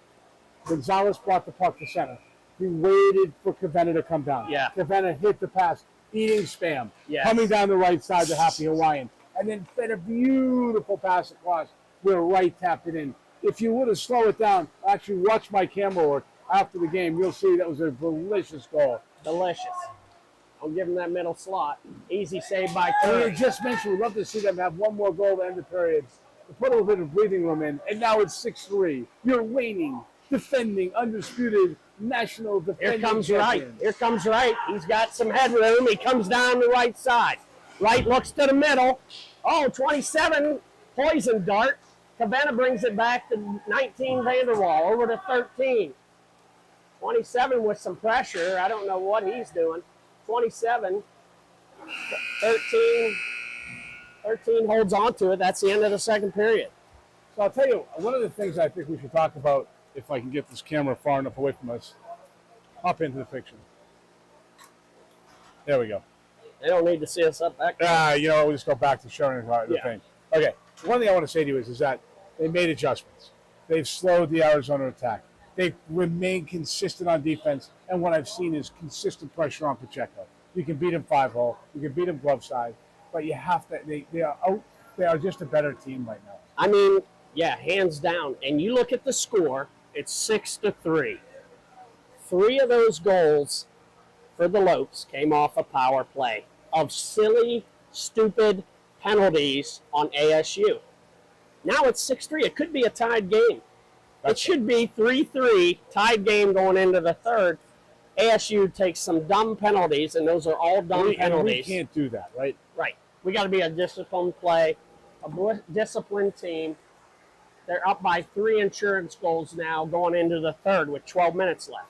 Gonzalez brought the puck to center. He waited for Cavenna to come down. Yeah. Cavenna hit the pass, eating spam, coming down the right side to Happy Hawaiian, and then fed a beautiful pass across where Wright tapped it in. If you would have slowed it down, actually watch my camera work after the game, you'll see that was a delicious goal. Delicious. I'll give him that middle slot. Easy save by Curry. And you just mentioned we'd love to see them have one more goal to end the period, to put a little bit of breathing room in, and now it's 6-3. You're reigning, defending, undisputed national defending Here comes champion. Wright. Here comes Wright. He's got some headroom. He comes down the right side. Wright looks to the middle. Oh, 27, poison dart. Cavenna brings it back to 19, Vanderwall, over to 13. 27 with some pressure. I don't know what he's doing. 27, 13 holds on to it. That's the end of the second period. So I'll tell you, one of the things I think we should talk about, if I can get this camera far enough away from us, hop into the fiction. There we go. They don't need to see us up back there. We'll just go back to showing the thing. Okay, one thing I want to say to you is that they made adjustments. They've slowed the Arizona attack. They've remained consistent on defense, and what I've seen is consistent pressure on Pacheco. You can beat him 5-0, you can beat him glove side, but you have to. They are just a better team right now. I mean, yeah, hands down. And you look at the score; it's 6-3. 3 of those goals for the Lopes came off a power play of silly, stupid penalties on ASU. Now it's 6-3. It could be a tied game. It should be 3-3, tied game going into the third. ASU takes some dumb penalties, and those are all dumb penalties. We can't do that, right? Right. We got to be a disciplined play, a disciplined team. They're up by 3 insurance goals now going into the third with 12 minutes left.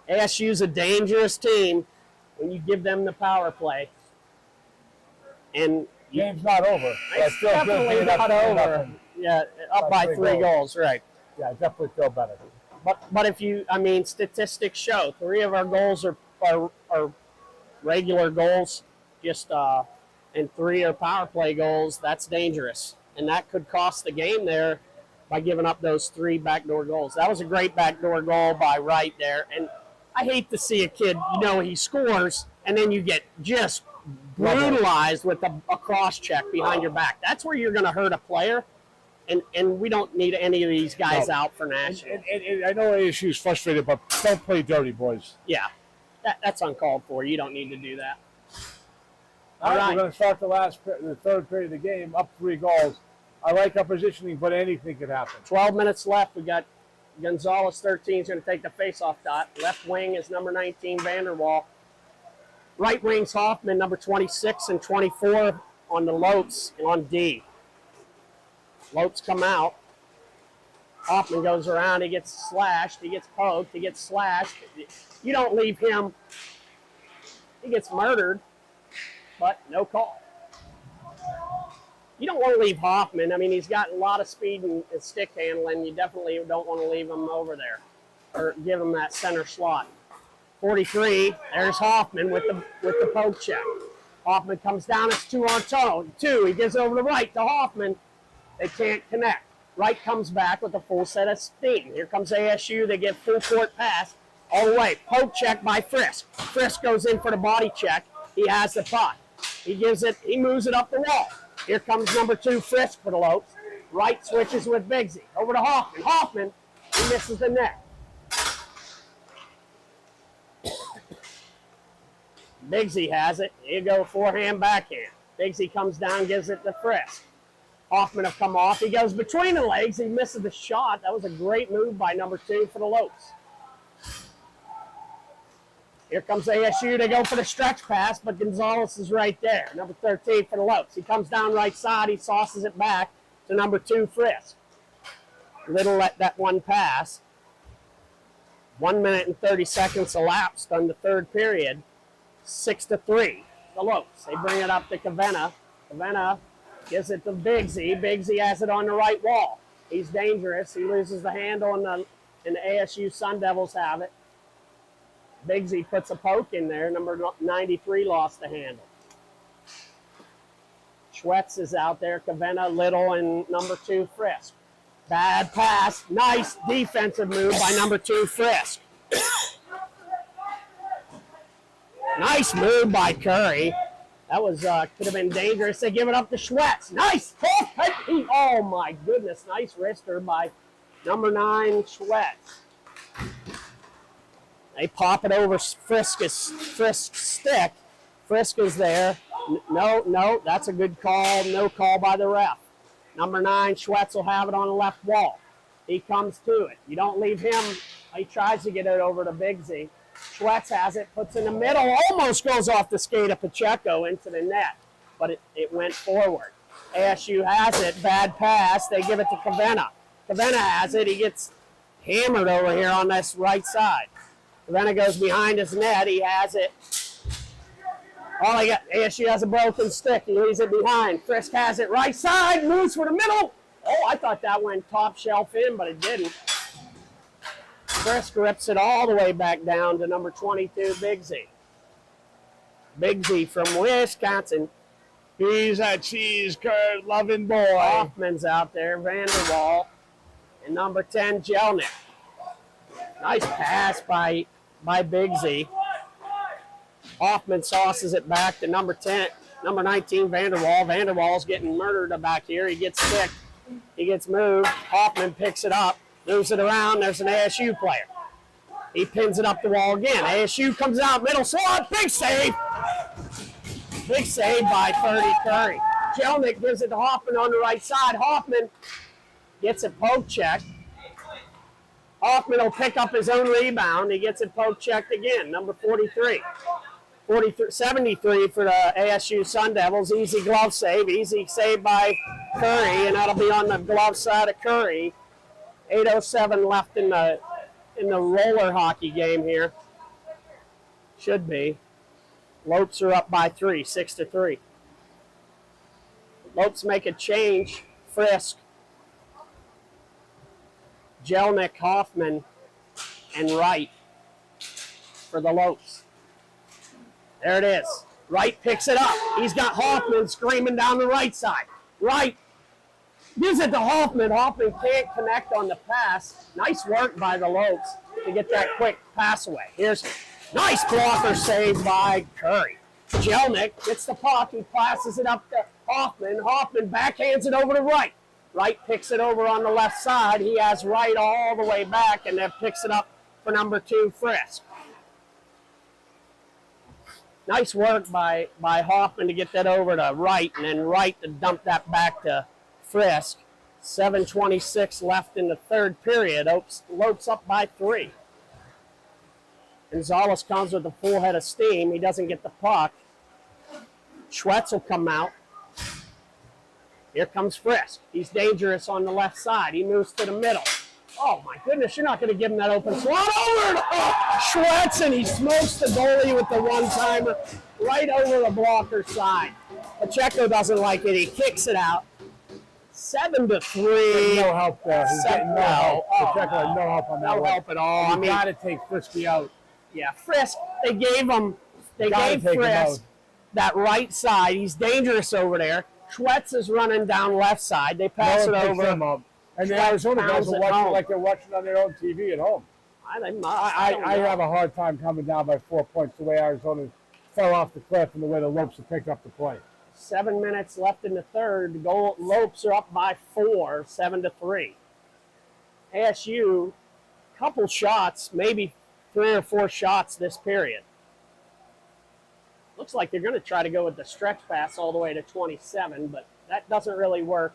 ASU's a dangerous team when you give them the power play. And game's not over. It's definitely not over. Yeah, up by 3 goals, right. Yeah, I definitely feel better. But if you, statistics show 3 of our goals are regular goals. just and 3 are power play goals. That's dangerous, and that could cost the game there by giving up those 3 backdoor goals. That was a great backdoor goal by Wright there, and I hate to see a kid, he scores, and then you get just brutalized with a cross check behind your back. That's where you're going to hurt a player, and we don't need any of these guys out for national. And I know ASU is frustrated, but don't play dirty, boys. Yeah, that's uncalled for. You don't need to do that. All right, we're going to start the third period of the game, up 3 goals. I like our positioning, but anything could happen. 12 minutes left. We got Gonzalez, 13, is going to take the face-off dot. Left wing is number 19, Vanderwall. Right wing's Hoffman, number 26 and 24 on the Lopes and on D. Lopes come out. Hoffman goes around. He gets slashed. He gets poked. He gets slashed. You don't leave him. He gets murdered, but no call. You don't want to leave Hoffman. I mean, he's got a lot of speed and stick handling. You definitely don't want to leave him over there or give him that center slot. 43, there's Hoffman with the poke check. Hoffman comes down, it's 2 on 2. He gives over to Wright to Hoffman. They can't connect. Wright comes back with a full set of steam. Here comes ASU. They get full court pass all the way. Poke check by Frisk. Frisk goes in for the body check. He has the puck. He moves it up the wall. Here comes number 2, Frisk for the Lopes. Wright switches with Bigsy. Over to Hoffman. Hoffman, he misses the net. Bigsy has it. Here you go, forehand, backhand. Bigsy comes down, gives it to Frisk. Hoffman will come off. He goes between the legs. He misses the shot. That was a great move by number 2 for the Lopes. Here comes ASU. They go for the stretch pass, but Gonzalez is right there. Number 13 for the Lopes. He comes down right side. He sauces it back to number 2, Frisk. Little let that one pass. 1 minute and 30 seconds elapsed on the third period. 6-3, the Lopes. They bring it up to Cavenna. Cavenna gives it to Bigsy. Bigsy has it on the right wall. He's dangerous. He loses the handle, and the ASU Sun Devils have it. Bigsy puts a poke in there. Number 93 lost the handle. Schwetz is out there. Cavenna, Little, and number 2, Frisk. Bad pass. Nice defensive move by number 2, Frisk. Nice move by Curry. That was could have been dangerous. They give it up to Schwetz. Nice. Oh, my goodness. Nice wrister by number 9, Schwetz. They pop it over Frisk's stick. Frisk is there. No, that's a good call. No call by the ref. Number 9, Schwetz will have it on the left wall. He comes to it. You don't leave him. He tries to get it over to Bigsy. Schwetz has it, puts in the middle, almost goes off the skate of Pacheco into the net, but it went forward. ASU has it, bad pass. They give it to Cavenna. Cavenna has it. He gets hammered over here on this right side. Cavenna goes behind his net. He has it. ASU has a broken stick. He leaves it behind. Frisk has it right side, moves for the middle. Oh, I thought that went top shelf in, but it didn't. Frisk rips it all the way back down to number 22, Bigsy. Bigsy from Wisconsin. He's a cheese curd loving boy. Hoffman's out there, Vanderwall, and number 10, Jelnick. Nice pass by Bigsy. Hoffman sauces it back to number 19, Vanderwall. Vanderwall's getting murdered back here. He gets sick. He gets moved. Hoffman picks it up, moves it around. There's an ASU player. He pins it up the wall again. ASU comes out, middle slot, big save. Big save by 30 Curry. Jelnick gives it to Hoffman on the right side. Hoffman gets it poke checked. Hoffman will pick up his own rebound. He gets it poke checked again, number 43. 73 for the ASU Sun Devils. Easy glove save. Easy save by Curry, and that'll be on the glove side of Curry. 8:07 left in the roller hockey game here. Should be. Lopes are up by 3, 6-3. Lopes make a change. Frisk, Jelnick, Hoffman, and Wright for the Lopes. There it is. Wright picks it up. He's got Hoffman screaming down the right side. Wright gives it to Hoffman. Hoffman can't connect on the pass. Nice work by the Lopes to get that quick pass away. Here's nice blocker save by Curry. Jelnick gets the puck. He passes it up to Hoffman. Hoffman backhands it over to Wright. Wright picks it over on the left side. He has Wright all the way back and then picks it up for number 2, Frisk. Nice work by Hoffman to get that over to Wright, and then Wright to dump that back to Frisk. 7:26 left in the third period. Lopes up by 3. Gonzalez comes with a full head of steam. He doesn't get the puck. Schwetz will come out. Here comes Frisk. He's dangerous on the left side. He moves to the middle. Oh, my goodness, you're not going to give him that open slot over to Schwetz, and he smokes the goalie with the one-timer right over the blocker side. Pacheco doesn't like it. He kicks it out. 7-3. No help there. He's getting no help. Pacheco had no help on that No one. help at all. You got to take Frisky out. Yeah, Frisk, they gave take him out. Frisk that right side. He's dangerous over there. Schwetz is running down left side. They pass it over. Him up. And the Arizona guys are watching it like they're watching on their own TV at home. I have a hard time coming down by 4 points the way Arizona fell off the cliff and the way the Lopes have picked up the play. 7 minutes left in the third. Lopes are up by 4, 7-3. ASU, couple shots, maybe 3 or 4 shots this period. Looks like they're going to try to go with the stretch pass all the way to 27, but that doesn't really work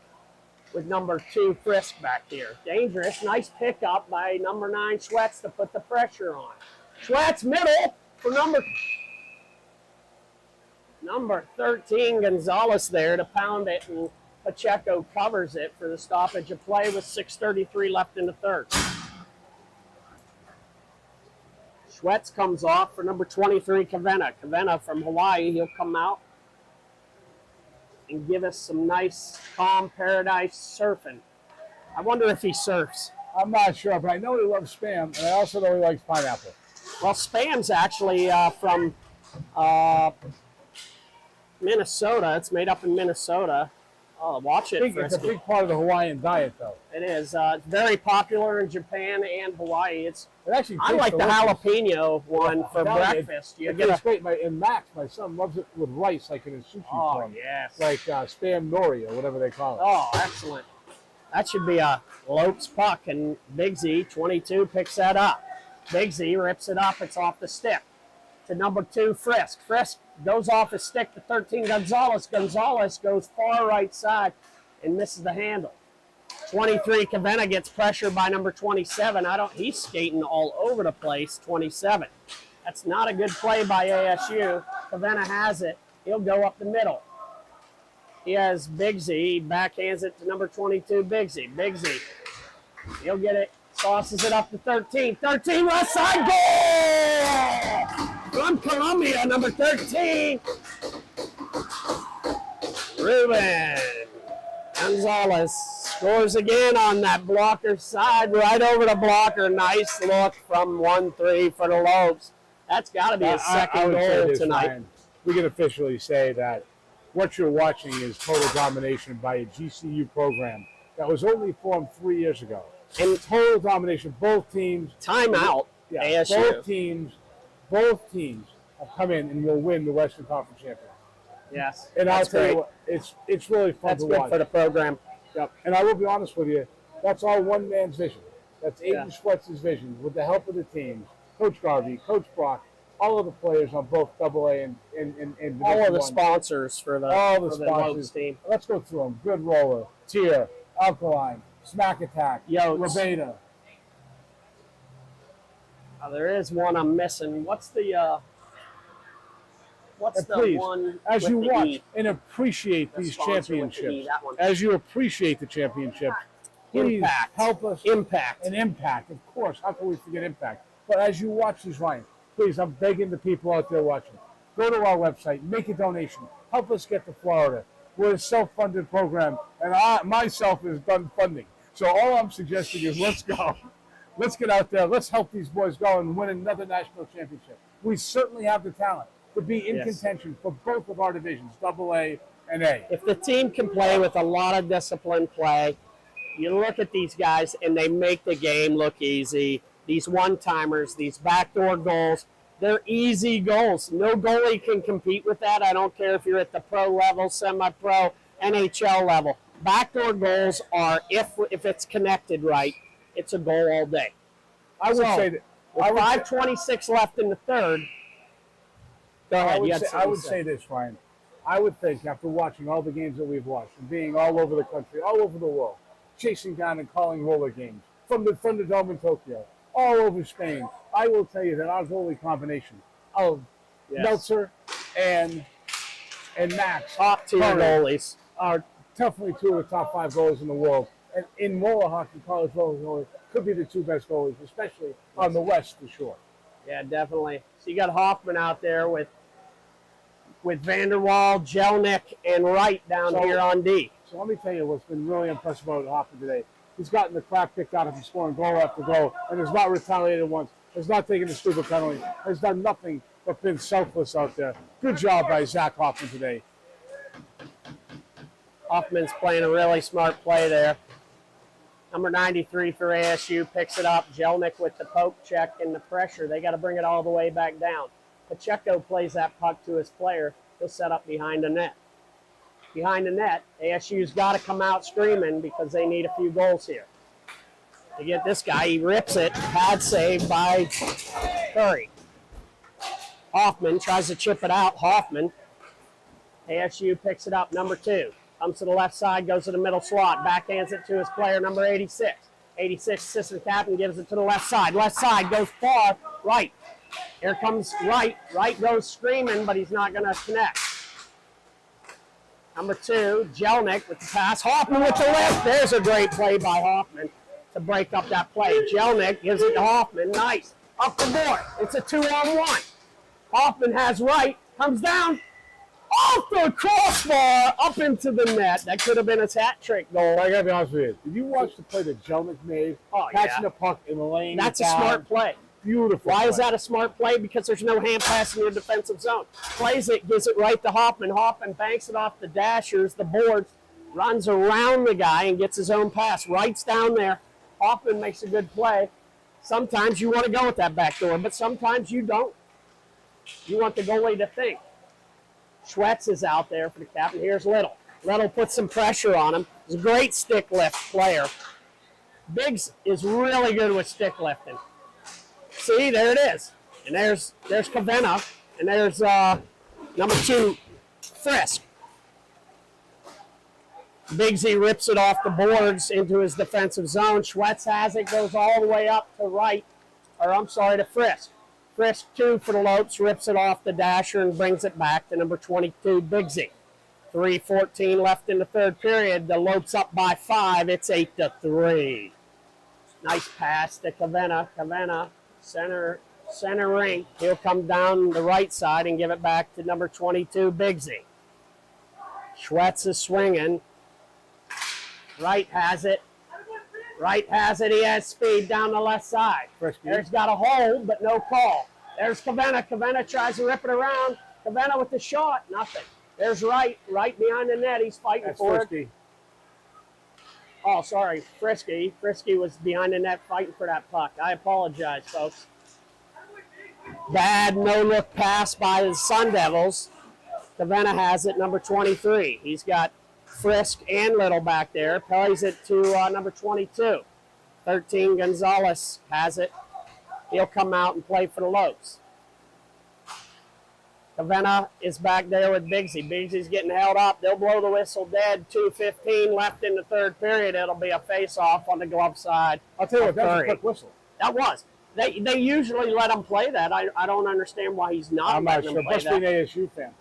with number 2 Frisk back here. Dangerous. Nice pickup by number 9 Schwetz to put the pressure on. Schwetz middle for number 13 Gonzalez there to pound it, and Pacheco covers it for the stoppage of play with 6:33 left in the third. Schwetz comes off for number 23 Kavenna. Kavenna from Hawaii, he'll come out and give us some nice, calm paradise surfing. I wonder if he surfs. I'm not sure, but I know he loves Spam, and I also know he likes pineapple. Well, Spam's actually from Minnesota. It's made up in Minnesota. Oh, watch it. It's a big part of the Hawaiian diet, though. It is. It's very popular in Japan and Hawaii. I like the jalapeno one for breakfast. It's great. In Max, my son loves it with rice, like in a sushi form. Yes. Like Spam nori or whatever they call it. Oh, excellent. That should be a Lopes puck, and Big Z, 22, picks that up. Big Z rips it up. It's off the stick to number 2, Frisk. Frisk goes off his stick to 13, Gonzalez. Gonzalez goes far right side and misses the handle. 23, Kavenna gets pressured by number 27. He's skating all over the place, 27. That's not a good play by ASU. Kavenna has it. He'll go up the middle. He has Big Z. He backhands it to number 22, Big Z. Big Z. He'll get it. Sauces it up to 13. 13 left side goal! From Columbia, number 13. Ruben Gonzalez scores again on that blocker side, right over the blocker. Nice look from 1-3 for the Lopes. That's got to be his second goal tonight. Ryan, we can officially say that what you're watching is total domination by a GCU program that was only formed 3 years ago. And total domination, both teams. Timeout, yeah, ASU. Both teams have come in and will win the Western Conference Championship. Yes, and I'll tell you what, it's really fun to watch. That's good for the program. Yep. And I will be honest with you, that's all one man's vision. That's Aiden Schwetz's vision with the help of the teams, Coach Garvey, Coach Brock, all of the players on both AA and all of the sponsors for the Lopes team. Let's go through them. Good Roller, Tier, Alkaline, Smack Attack, Rabeda. There is one I'm missing. What's the one? As you watch E? and appreciate these championships, as you appreciate the championship, please help us. Impact. Of course. How can we forget Impact? But as you watch these, Ryan, please, I'm begging the people out there watching, go to our website, make a donation, help us get to Florida. We're a self-funded program, and I myself is done funding. So all I'm suggesting is let's go. Let's get out there. Let's help these boys go and win another national championship. We certainly have the talent. to be in Yes. contention for both of our divisions, AA and A. If the team can play with a lot of disciplined play, you look at these guys and they make the game look easy. These one-timers, these backdoor goals, they're easy goals. No goalie can compete with that. I don't care if you're at the pro level, semi-pro, NHL level. Backdoor goals are, if it's connected right, it's a goal all day. I would say that. With 5:26 left in the third. Go ahead. I would say this, Ryan. I would think after watching all the games that we've watched and being all over the country, all over the world, chasing down and calling roller games from the Dome in Tokyo, all over Spain, I will tell you that our goalie combination of Meltzer and Max, top tier goalies, are definitely two of the top 5 goalies in the world. And in roller hockey, college roller goalies could be the 2 best goalies, especially on the West for sure. Yeah, definitely. So you got Hoffman out there with Vanderwall, Jelnick, and Wright down here on D. So let me tell you what's been really impressive about Hoffman today. He's gotten the crap kicked out of him scoring goal after goal, and has not retaliated once, has not taken a stupid penalty, has done nothing but been selfless out there. Good job by Zach Hoffman today. Hoffman's playing a really smart play there. Number 93 for ASU picks it up. Jelnick with the poke check and the pressure. They got to bring it all the way back down. Pacheco plays that puck to his player. He'll set up behind the net. Behind the net, ASU's got to come out screaming because they need a few goals here. To get this guy, he rips it. Bad save by Curry. Hoffman tries to chip it out. Hoffman. ASU picks it up. Number 2. Comes to the left side, goes to the middle slot, backhands it to his player, number 86. 86, assistant captain, gives it to the left side. Left side goes far, right. Here comes Wright. Wright goes screaming, but he's not going to connect. Number 2, Jelnick with the pass. Hoffman with the lift. There's a great play by Hoffman to break up that play. Jelnick gives it to Hoffman. Nice. Up the board. It's a 2-on-1. Hoffman has Wright. Comes down. Off the crossbar, up into the net. That could have been a hat trick goal. I gotta be honest with you. Did you watch the play that Jelnick made? Catching the puck in the lane. That's a smart play. Beautiful. Why is that a smart play? Because there's no hand pass in your defensive zone. Plays it, gives it right to Hoffman. Hoffman banks it off the dashers, the boards, runs around the guy and gets his own pass. Wright's down there. Hoffman makes a good play. Sometimes you want to go with that back door, but sometimes you don't. You want the goalie to think. Schwetz is out there for the captain. Here's Little. Little puts some pressure on him. He's a great stick lift player. Biggs is really good with stick lifting. See, there it is. And there's Kavanagh. And there's number 2, Frisk. Biggsy rips it off the boards into his defensive zone. Schwetz has it, goes all the way up to Frisk. Frisk 2 for the Lopes, rips it off the dasher and brings it back to number 22, Biggsy. 3:14 left in the third period. The Lopes up by 5. It's 8-3. Nice pass to Kavanagh. Kavanagh, center ring. He'll come down the right side and give it back to number 22, Biggsy. Schwetz is swinging. Wright has it. He has speed down the left side. There's got a hold, but no call. There's Kavanagh. Kavanagh tries to rip it around. Kavanagh with the shot. Nothing. There's Wright behind the net. He's fighting for it. Oh, sorry. Frisky. Frisky was behind the net fighting for that puck. I apologize, folks. Bad no-look pass by the Sun Devils. Kavanagh has it, number 23. He's got Frisk and Little back there. Plays it to number 22. 13, Gonzalez has it. He'll come out and play for the Lopes. Kavanagh is back there with Biggsy. Biggsy's getting held up. They'll blow the whistle dead. 2:15 left in the third period. It'll be a face-off on the glove side. I'll tell you what, that's a quick whistle. That was. They usually let him play that. I don't understand why he's not letting him play that. Must be an ASU fan.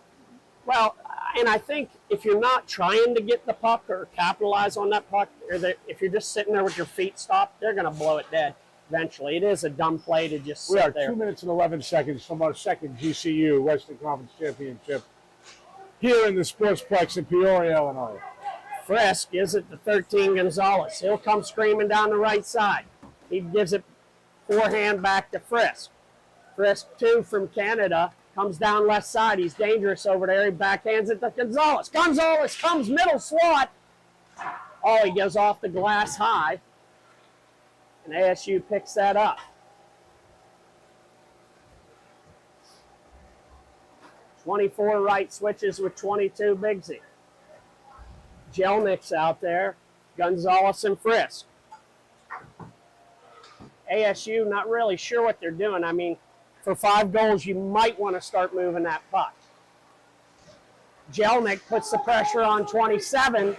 Well, and I think if you're not trying to get the puck or capitalize on that puck, or if you're just sitting there with your feet stopped, they're going to blow it dead eventually. It is a dumb play to just sit there. We are 2 minutes and 11 seconds from our second GCU Western Conference Championship here in the Sportsplex in Peoria, Illinois. Frisk gives it to 13, Gonzalez. He'll come screaming down the right side. He gives it forehand back to Frisk. Frisk 2 from Canada Comes down left side. He's dangerous over there. He backhands it to Gonzalez. Gonzalez comes middle slot. Oh, he goes off the glass high. And ASU picks that up. 24 Wright switches with 22 Bigsy. Jelnick's out there. Gonzalez and Frisk. ASU not really sure what they're doing. I mean, for 5 goals, you might want to start moving that puck. Jelnick puts the pressure on 27.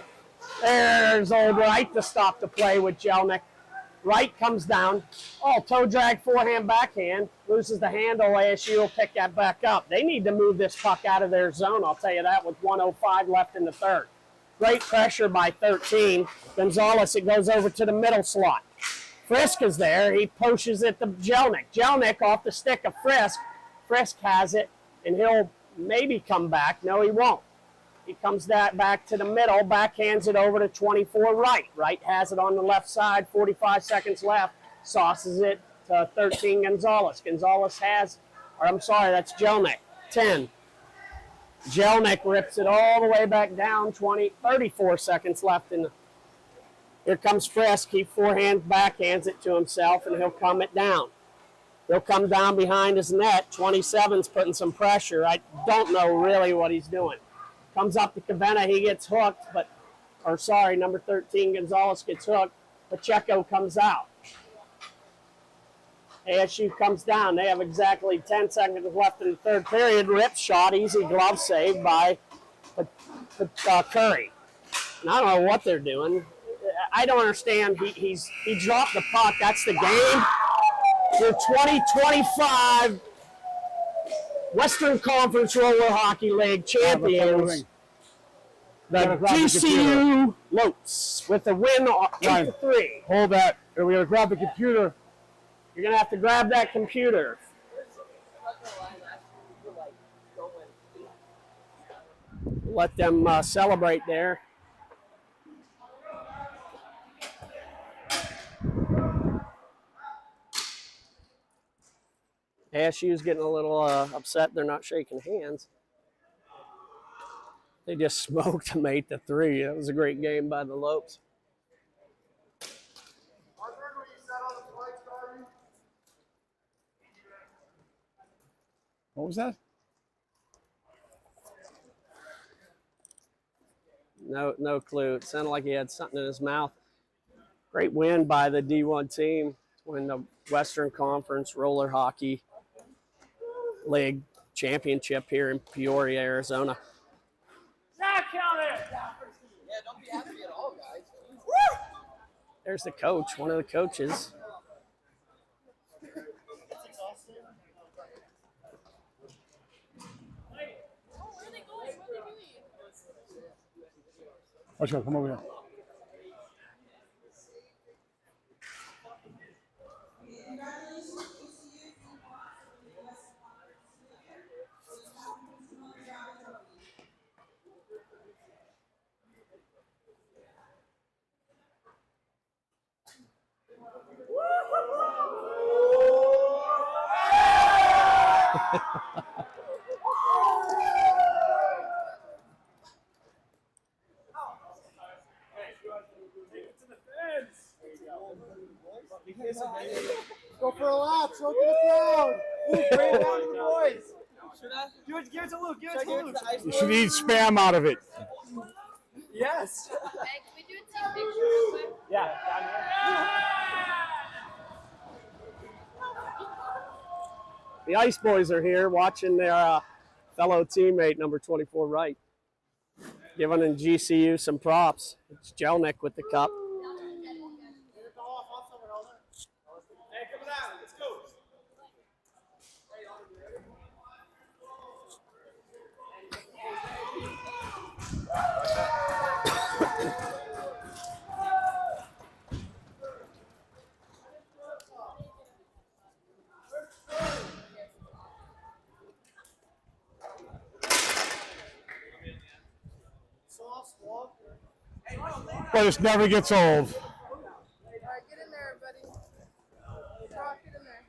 There's old Wright to stop the play with Jelnick. Wright comes down. Oh, toe drag, forehand, backhand. Loses the handle. ASU will pick that back up. They need to move this puck out of their zone, I'll tell you that, with 1:05 left in the third. Great pressure by 13. Gonzalez, it goes over to the middle slot. Frisk is there. He pushes it to Jelnick. Jelnick off the stick of Frisk. Frisk has it, and he'll maybe come back. No, he won't. He comes that back to the middle, backhands it over to 24 Wright. Wright has it on the left side, 45 seconds left, sauces it to 13 Gonzalez. Gonzalez has, or I'm sorry, that's Jelnick, 10. Jelnick rips it all the way back down, 34 seconds left. Here comes Frisk. He forehand backhands it to himself, and he'll come it down. He'll come down behind his net. 27's putting some pressure. I don't know really what he's doing. Comes up to Cavenna, he gets hooked, number 13, Gonzalez gets hooked. Pacheco comes out. ASU comes down. They have exactly 10 seconds left in the third period. Rip shot, easy glove save by Curry. And I don't know what they're doing. I don't understand. He dropped the puck. That's the game. Your 2025 Western Conference Roller Hockey League champions, the GCU Lopes, with a win 8-3. Hold that. We're going to grab the computer. You're going to have to grab that computer. Let them celebrate there. ASU's getting a little upset. They're not shaking hands. They just smoked them 8-3. That was a great game by the Lopes. What was that? No clue. It sounded like he had something in his mouth. Great win by the D1 team to win the Western Conference Roller Hockey League championship here in Peoria, Arizona. Not count it. Yeah, don't be happy at all, guys. There's the coach, one of the coaches. Let's go. Come over here. Go for a lap. Throw it to the crowd. Luke, bring it down to the boys. Give it to Luke. Give it to Luke. You should eat spam out of it. Yes. Hey, can we do a team picture real quick? Yeah. The Ice Boys are here watching their fellow teammate, number 24 Wright, giving GCU some props. It's Jelnick with the cup. Hey, come down. Let's go. But this never gets old. All right, get in there, buddy. Rock, get in there.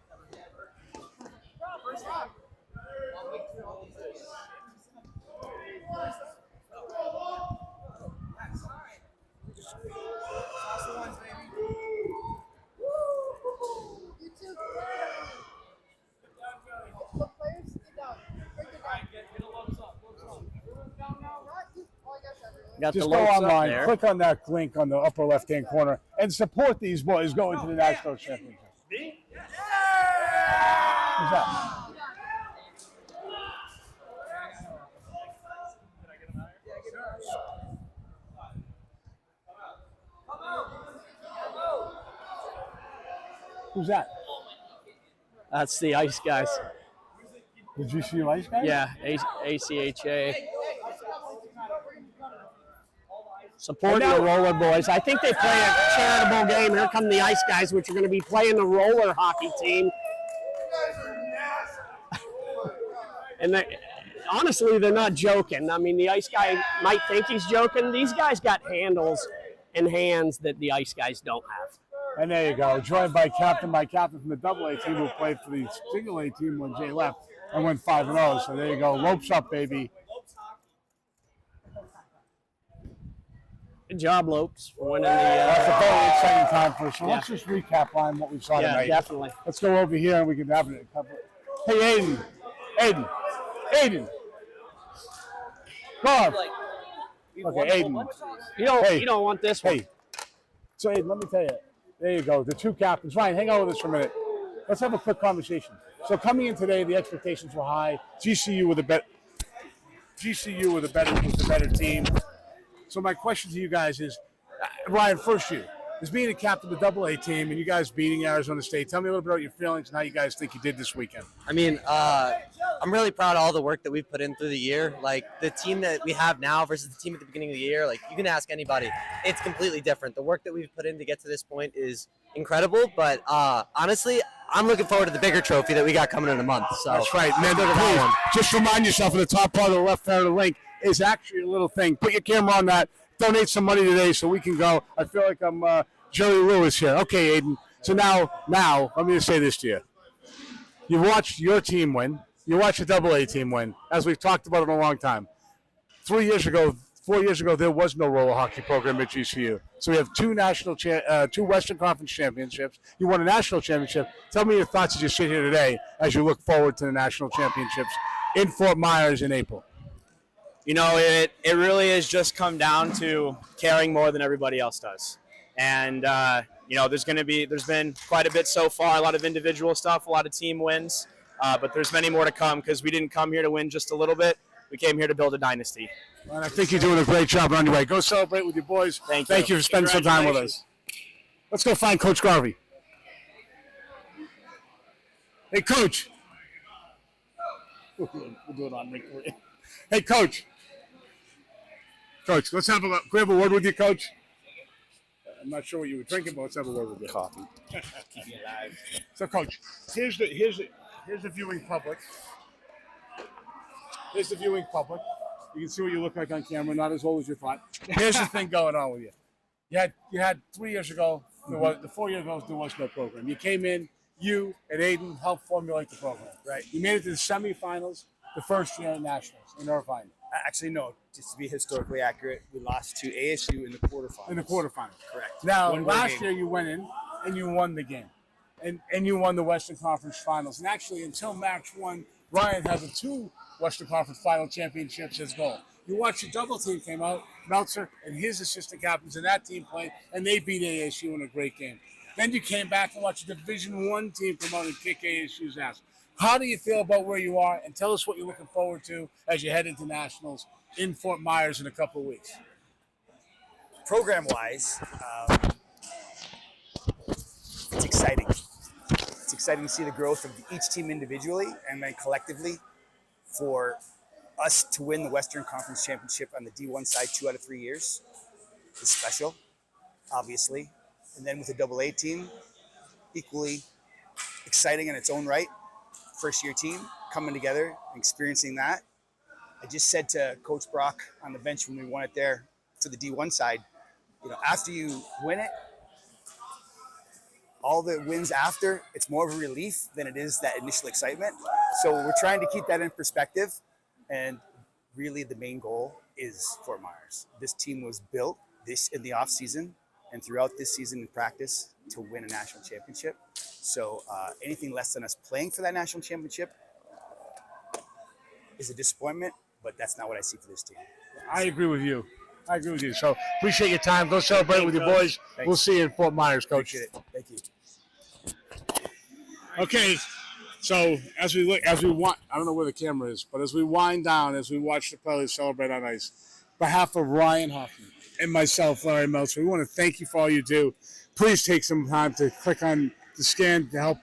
Got Just the go Lopes up online, there. click on that link on the upper left-hand corner, and support these boys going to the national championship. Who's that? Who's that? That's the Ice guys. Did you see Ice guys? Yeah, ACHA. Supporting the Roller Boys. I think they play a charitable game. Here come the Ice guys, which are going to be playing the roller hockey team. And honestly, they're not joking. I mean, the Ice guy might think he's joking. These guys got handles and hands that the Ice guys don't have. And there you go. Joined by captain from the AA team who played for the single A team when Jay left and went 5-0. So there you go. Lopes up, baby. Good job, Lopes, for winning the. That's a very exciting time for us. So let's just recap on what we saw tonight. Yeah, definitely. Let's go over here and we can have it. Hey, Aiden. Go on. Okay, Aiden. You don't want this one. Hey. So, Aiden, let me tell you. There you go. The two captains. Ryan, hang out with us for a minute. Let's have a quick conversation. So coming in today, the expectations were high. GCU was the better team. So my question to you guys is, Ryan, first you, as being a captain of the AA team and you guys beating Arizona State, tell me a little bit about your feelings and how you guys think you did this weekend. I mean, I'm really proud of all the work that we've put in through the year. Like, the team that we have now versus the team at the beginning of the year, like, you can ask anybody. It's completely different. The work that we've put in to get to this point is incredible, but honestly, I'm looking forward to the bigger trophy that we got coming in a month. So that's right. And then please, just remind yourself of the top part of the left part of the link is actually a little thing. Put your camera on that. Donate some money today so we can go. I feel like I'm Jerry Lewis here. Okay, Aiden. So now, let me just say this to you. You've watched your team win. You watched the AA team win, as we've talked about in a long time. 4 years ago, there was no roller hockey program at GCU. So we have two Western Conference championships. You won a national championship. Tell me your thoughts as you sit here today as you look forward to the national championships in Fort Myers in April. You know, it really has just come down to caring more than everybody else does. And, there's been quite a bit so far, a lot of individual stuff, a lot of team wins, but there's many more to come because we didn't come here to win just a little bit. We came here to build a dynasty. And I think you're doing a great job on your way. Go celebrate with your boys. Thank you for spending some time with us. Let's go find Coach Garvey. Hey, Coach. We'll do it on record. Hey, Coach. Coach, let's grab a word with you, Coach. I'm not sure what you were drinking, but let's have a word with you. Coffee. Keep you alive. So, Coach, here's the viewing public. Here's the viewing public. You can see what you look like on camera. Not as old as you thought. Here's the thing going on with you. You had 3 years ago. The 4 years ago there was no program. You came in. You and Aiden helped formulate the program. Right. You made it to the semifinals the first year at Nationals in Irvine. Actually, no. Just to be historically accurate, we lost to ASU in the quarterfinals. In the quarterfinals. Correct. Now, One more last game. year you went in and you won the game. And you won the Western Conference Finals. And actually, until March 1, Ryan has the 2 Western Conference Final championships as goal. You watch the double team came out, Meltzer and his assistant captains and that team played, and they beat ASU in a great game. Then you came back and watched the Division I team come out and kick ASU's ass. How do you feel about where you are? And tell us what you're looking forward to as you head into Nationals in Fort Myers in a couple of weeks. Program-wise, it's exciting. It's exciting to see the growth of each team individually and then collectively. For us to win the Western Conference Championship on the D1 side 2 out of 3 years is special, obviously. And then with the AA team, equally exciting in its own right. First-year team coming together and experiencing that. I just said to Coach Brock on the bench when we won it there for the D1 side, after you win it, all the wins after, it's more of a relief than it is that initial excitement. So we're trying to keep that in perspective. And really the main goal is Fort Myers. This team was built in the off season and throughout this season in practice to win a national championship. So anything less than us playing for that national championship is a disappointment, but that's not what I see for this team. I agree with you. I agree with you. So appreciate your time. Go celebrate with your boys. Thanks. We'll see you in Fort Myers, Coach. Appreciate it. Thank you. Okay, so as we want, I don't know where the camera is, but as we wind down, as we watch the Pellies celebrate on ice, on behalf of Ryan Hoffman and myself, Larry Meltzer, we want to thank you for all you do. Please take some time to click on the scan to help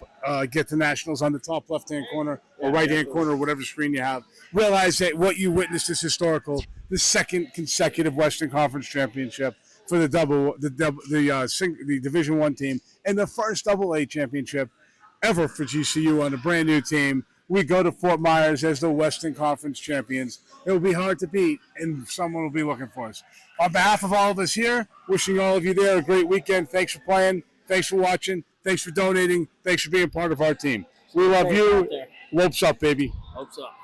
get the Nationals on the top left-hand corner or right-hand corner, whatever screen you have. Realize that what you witnessed is historical. The second consecutive Western Conference championship for the Division I team, and the first AA championship ever for GCU on a brand new team. We go to Fort Myers as the Western Conference champions. It will be hard to beat, and someone will be looking for us. On behalf of all of us here, wishing all of you there a great weekend. Thanks for playing. Thanks for watching. Thanks for donating. Thanks for being part of our team. We love you. Lopes up, baby. Hopes up.